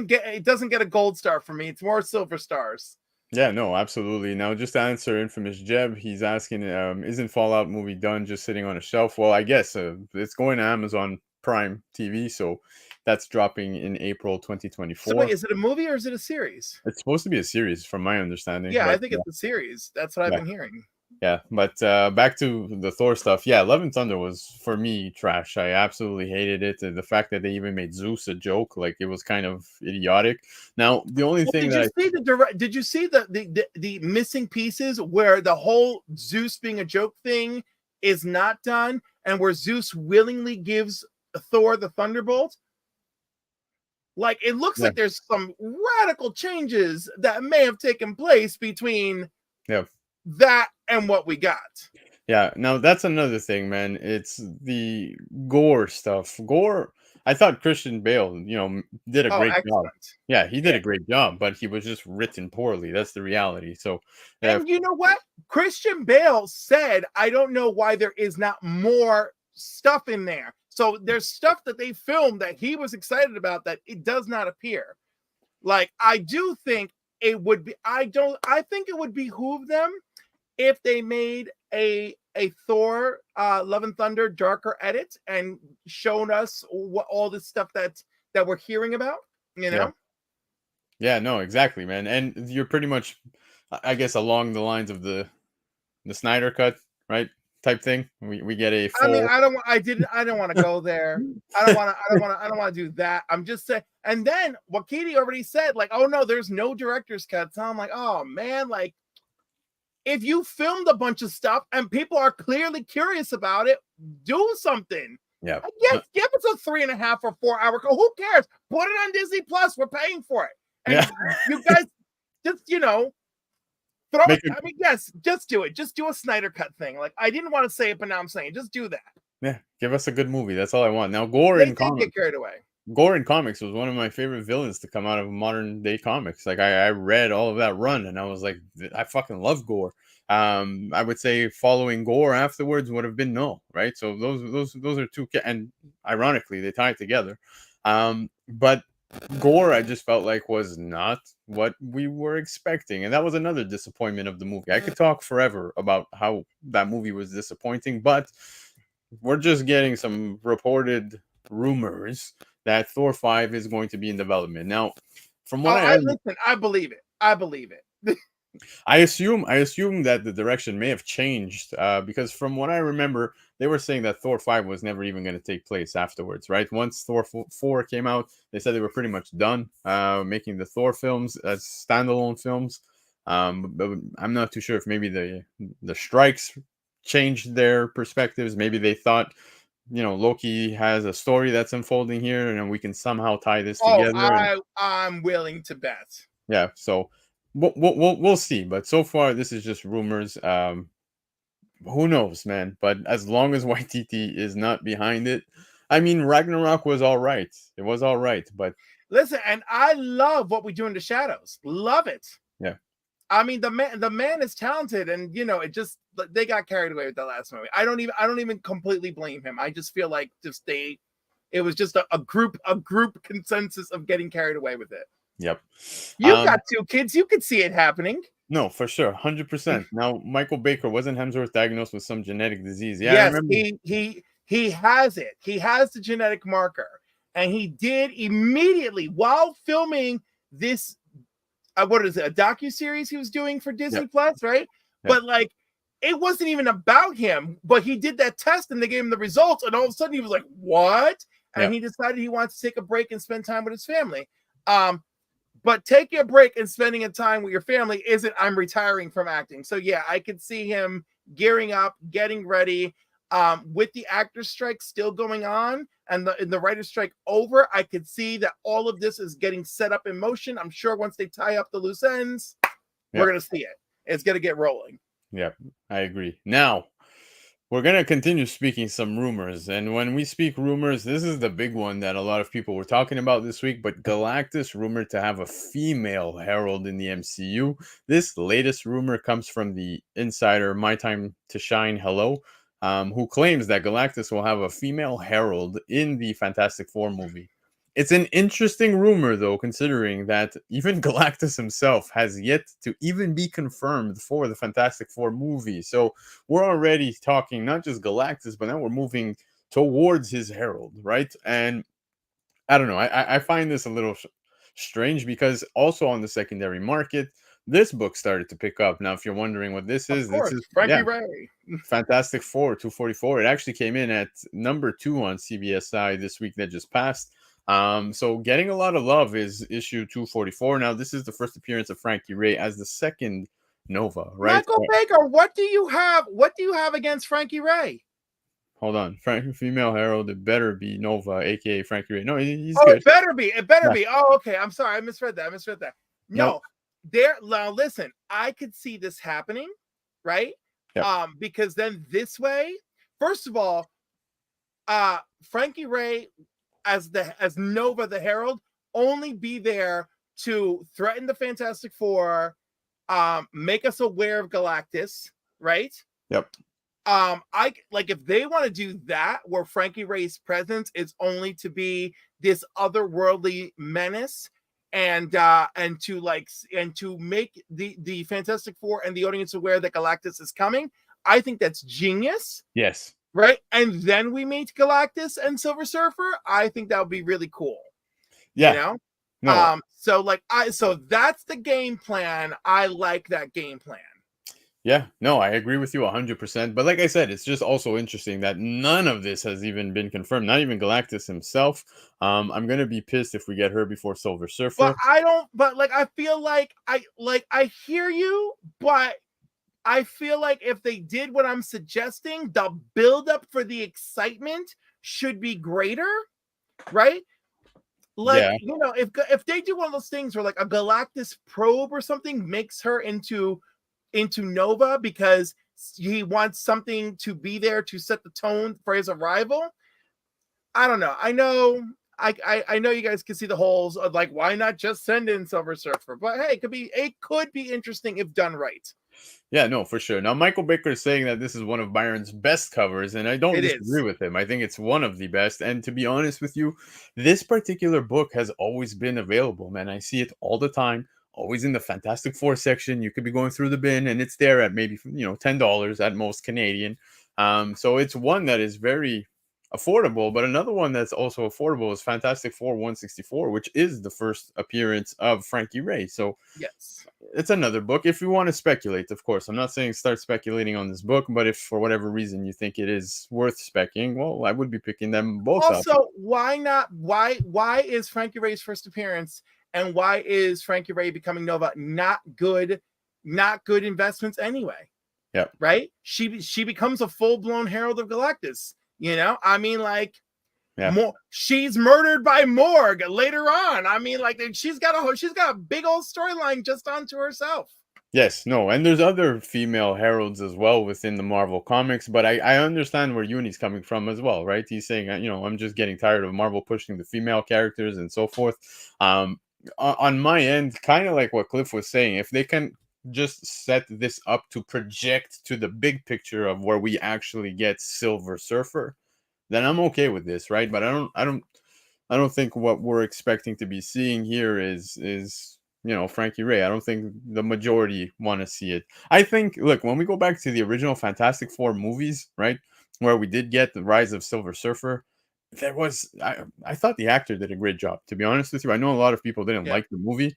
get a gold star for me. It's more silver stars. Yeah, no, absolutely. Now, just to answer Infamous Jeb, he's asking, isn't Fallout movie done just sitting on a shelf? Well, I guess it's going to Amazon Prime TV, so that's dropping in April 2024. So wait, is it a movie or is it a series? It's supposed to be a series, from my understanding. Yeah, but, I think it's a series. That's what I've been hearing. Yeah, but back to the Thor stuff. Yeah, Love and Thunder was, for me, trash. I absolutely hated it. The fact that they even made Zeus a joke, like it was kind of idiotic. Now, the only thing did you see the missing pieces where the whole Zeus being a joke thing is not done, and where Zeus willingly gives Thor the Thunderbolt? Like it looks like there's some radical changes that may have taken place between that and what we got. Yeah, now that's another thing, man. It's the gore stuff. Gore, I thought Christian Bale, did a great job. Yeah, he did a great job, but he was just written poorly. That's the reality. So, and you know what? Christian Bale said, I don't know why there is not more stuff in there. So there's stuff that they filmed that he was excited about that it does not appear. Like, I do think it would be, I think it would behoove them if they made a Thor Love and Thunder darker edit and shown us what all this stuff that we're hearing about, Yeah, no, exactly, man. And you're pretty much, I guess, along the lines of the Snyder cut, right? Type thing. We get a full... I mean, I don't want to go there. I don't want to do that. I'm just saying. And then Wakiti already said, like, oh no, there's no director's cut. So I'm like, oh man, like, if you filmed a bunch of stuff and people are clearly curious about it, do something. Yeah. Give us a 3.5 or 4 hour. Who cares? Put it on Disney Plus. We're paying for it. And you guys just, throw it. I mean, yes, just do it. Just do a Snyder cut thing. Like, I didn't want to say it, but now I'm saying, just do that. Yeah, give us a good movie. That's all I want. Now, Gore in comics. Get carried away. Gore in comics was one of my favorite villains to come out of modern day comics. Like, I read all of that run, and I was like, I fucking love Gore. I would say following Gore afterwards would have been no, right? So those are two, and ironically, they tie together. But Gore, I just felt like was not what we were expecting, and that was another disappointment of the movie. I could talk forever about how that movie was disappointing, but we're just getting some reported rumors that Thor 5 is going to be in development. Now, from what listen, I believe it. I assume that the direction may have changed because from what I remember, they were saying that Thor 5 was never even going to take place afterwards, right? Once Thor 4 came out, they said they were pretty much done making the Thor films as standalone films. But I'm not too sure if maybe the strikes changed their perspectives. Maybe they thought, Loki has a story that's unfolding here, and we can somehow tie this Oh, together. And I'm willing to bet. yeah, so we'll see. But so far, this is just rumors. Who knows, man? But as long as YTT is not behind it, I mean, Ragnarok was all right. It was all right, but Listen, and I love what we do in the shadows. Love it. yeah, I mean, the man is talented, and it just they got carried away with the last movie. I don't even completely blame him. I just feel like it was just a group consensus of getting carried away with it. yep. You've got two kids. You could see it happening. No, for sure, 100%. Now, Michael Baker, wasn't Hemsworth diagnosed with some genetic disease? Yeah, I Yes, remember. he has it. He has the genetic marker, and he did immediately while filming this. What is it? A docuseries he was doing for Disney Yep. Plus, right? Yep. But like, it wasn't even about him. But he did that test, and they gave him the results, and all of a sudden he was like, "What?" And Yep. he decided he wants to take a break and spend time with his family. But taking a break and spending a time with your family isn't I'm retiring from acting. So yeah, I could see him gearing up, getting ready. With the actors strike still going on and the writer's strike over, I could see that all of this is getting set up in motion. I'm sure once they tie up the loose ends, we're gonna see it. It's gonna get rolling. Yeah, I agree. Now, we're going to continue speaking some rumors. And when we speak rumors, this is the big one that a lot of people were talking about this week. But Galactus rumored to have a female Herald in the MCU. This latest rumor comes from the insider My Time to Shine Hello, who claims that Galactus will have a female Herald in the Fantastic Four movie. It's an interesting rumor, though, considering that even Galactus himself has yet to even be confirmed for the Fantastic Four movie. So we're already talking not just Galactus, but now we're moving towards his Herald, right? And I don't know. I find this a little strange because also on the secondary market, this book started to pick up. Now, if you're wondering what this Of is, course, this is Frankie Ray. Fantastic Four 244. It actually came in at number 2 on CBSI this week that just passed. So getting a lot of love is issue 244. Now, this is the first appearance of Frankie Ray as the second Nova, right? Michael Baker, what do you have? What do you have against Frankie Ray? Hold on, female Herald. It better be Nova, aka Frankie Ray. No, he's Oh, good. it better be. It better be. Oh, okay. I'm sorry. I misread that. No, Nope. now listen, I could see this happening, right? Yep. Because then this way, first of all, Frankie Ray as Nova the Herald only be there to threaten the Fantastic Four, make us aware of Galactus, right? Yep. I like if they want to do that where Frankie Ray's presence is only to be this otherworldly menace and to make the Fantastic Four and the audience aware that Galactus is coming. I think that's genius. Yes. Right? And then we meet Galactus and Silver Surfer. I think that would be really cool. Yeah. No. So that's the game plan. I like that game plan. Yeah, no, I agree with you 100%. But like I said, it's just also interesting that none of this has even been confirmed. Not even Galactus himself. I'm gonna be pissed if we get her before Silver Surfer. But I don't. But like, I feel like I hear you, but I feel like if they did what I'm suggesting, the buildup for the excitement should be greater, right? Like, Yeah. if they do one of those things where like a Galactus probe or something makes her into Nova because he wants something to be there to set the tone for his arrival. I don't know. I know you guys can see the holes of like, why not just send in Silver Surfer? But hey, it could be interesting if done right. Yeah, no, for sure. Now, Michael Baker is saying that this is one of Byron's best covers, and I don't disagree with him. I think it's one of the best. And to be honest with you, this particular book has always been available, man. I see it all the time, always in the Fantastic Four section. You could be going through the bin, and it's there at maybe $10 at most Canadian. So it's one that is very affordable, but another one that's also affordable is Fantastic Four 164, which is the first appearance of Frankie Ray. So Yes. it's another book. If you want to speculate, of course, I'm not saying start speculating on this book, but if for whatever reason you think it is worth specking, well, I would be picking them both up. Also, why not? Why is Frankie Ray's first appearance, and why is Frankie Ray becoming Nova not good investments anyway? Yeah. Right? She becomes a full-blown Herald of Galactus. You know, I mean, like, Yeah. she's murdered by Morg later on. I mean, like, she's got a big old storyline just onto herself. Yes, no, and there's other female heralds as well within the Marvel comics, but I understand where Uni's coming from as well, right? He's saying, I'm just getting tired of Marvel pushing the female characters and so forth. On my end, kind of like what Cliff was saying, if they can just set this up to project to the big picture of where we actually get Silver Surfer, then I'm okay with this, right? But I don't think what we're expecting to be seeing here is Frankie Ray. I don't think the majority want to see it. I think, look, when we go back to the original Fantastic Four movies, right, where we did get the rise of Silver Surfer, I thought the actor did a great job, to be honest with you. I know a lot of people didn't like the movie.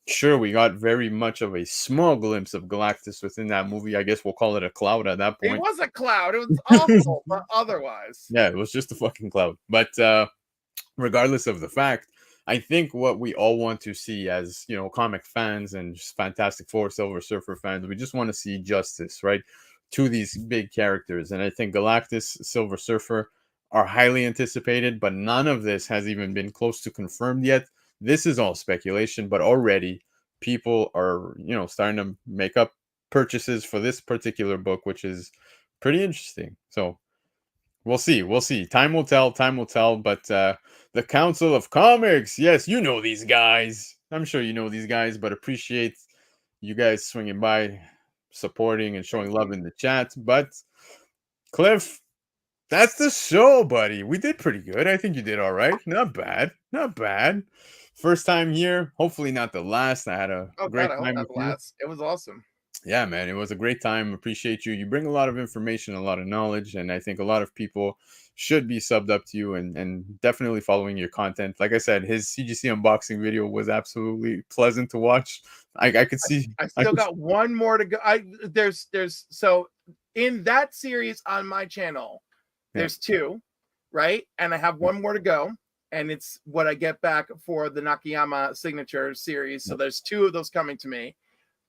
Sure, we got very much of a small glimpse of Galactus within that movie. I guess we'll call it a cloud at that point. It was a cloud. It was awful, but otherwise. Yeah, it was just a fucking cloud. But regardless of the fact, I think what we all want to see as, comic fans and just Fantastic Four, Silver Surfer fans, we just want to see justice, right, to these big characters. And I think Galactus, Silver Surfer are highly anticipated, but none of this has even been close to confirmed yet. This is all speculation, but already people are, starting to make up purchases for this particular book, which is pretty interesting. So we'll see. We'll see. Time will tell. Time will tell. But the Council of Comics, yes, you know these guys. I'm sure you know these guys, but appreciate you guys swinging by, supporting and showing love in the chat. But Cliff, that's the show, buddy. We did pretty good. I think you did all right. Not bad. Not bad. First time here. Hopefully not the last. I had a great time with you. It was awesome. Yeah, man, it was a great time. Appreciate you. You bring a lot of information, a lot of knowledge, and I think a lot of people should be subbed up to you and definitely following your content. Like I said, his CGC unboxing video was absolutely pleasant to watch. I could see. I still got one more to go. There's so in that series on my channel, there's two, right? And I have one more to go, and it's what I get back for the Nakayama signature series. So there's two of those coming to me.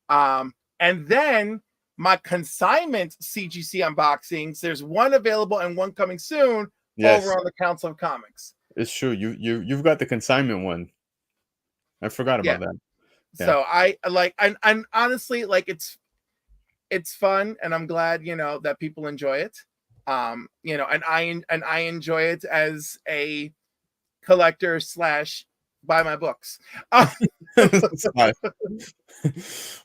And then my consignment CGC unboxings, there's one available and one coming soon over on the Council of Comics. It's true. You've got the consignment one. I forgot about that. Yeah. So I like, and honestly, like it's fun, and I'm glad, that people enjoy it. And I enjoy it as a collector / buy my books.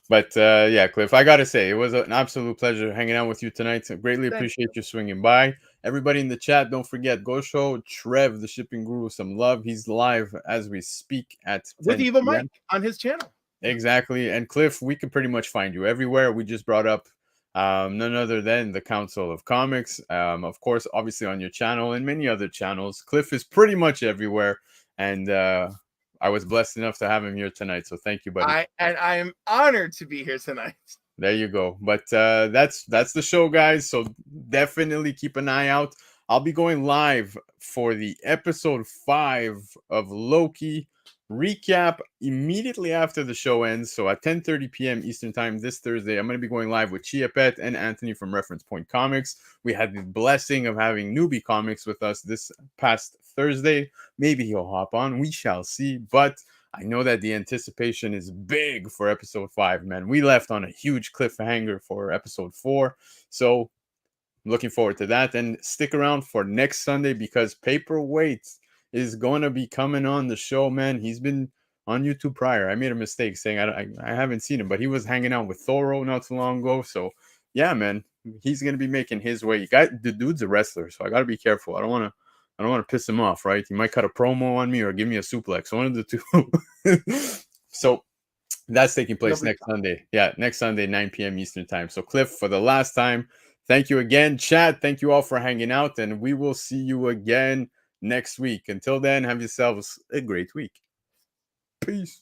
But yeah, Cliff, I gotta say, it was an absolute pleasure hanging out with you tonight. So greatly appreciate you swinging by. Everybody in the chat, don't forget, go show Trev, the shipping guru, some love. He's live as we speak at with Evil Mike on his channel. Exactly. And Cliff, we can pretty much find you everywhere. We just brought up none other than the Council of Comics. Of course, obviously on your channel and many other channels. Cliff is pretty much everywhere. And I was blessed enough to have him here tonight. So thank you, buddy. I am honored to be here tonight. There you go. But that's the show, guys. So definitely keep an eye out. I'll be going live for the episode 5 of Loki recap immediately after the show ends. So at 10:30 p.m. Eastern time this Thursday, I'm going to be going live with Chia Pet and Anthony from Reference Point Comics. We had the blessing of having Newbie Comics with us this past Thursday. Maybe he'll hop on. We shall see. But I know that the anticipation is big for episode 5, man. We left on a huge cliffhanger for episode 4. So I'm looking forward to that. And stick around for next Sunday because Paperweight is going to be coming on the show, man. He's been on YouTube prior. I made a mistake saying I haven't seen him, but he was hanging out with Thor not too long ago. So yeah, man, he's going to be making his way. The dude's a wrestler, so I got to be careful. I don't want to piss him off, right? He might cut a promo on me or give me a suplex. One of the two. So that's taking place next Sunday. Yeah, next Sunday, 9 p.m. Eastern time. So Cliff, for the last time, Thank you again, chat. Thank you all for hanging out, and we will see you again next week. Until then, have yourselves a great week. Peace.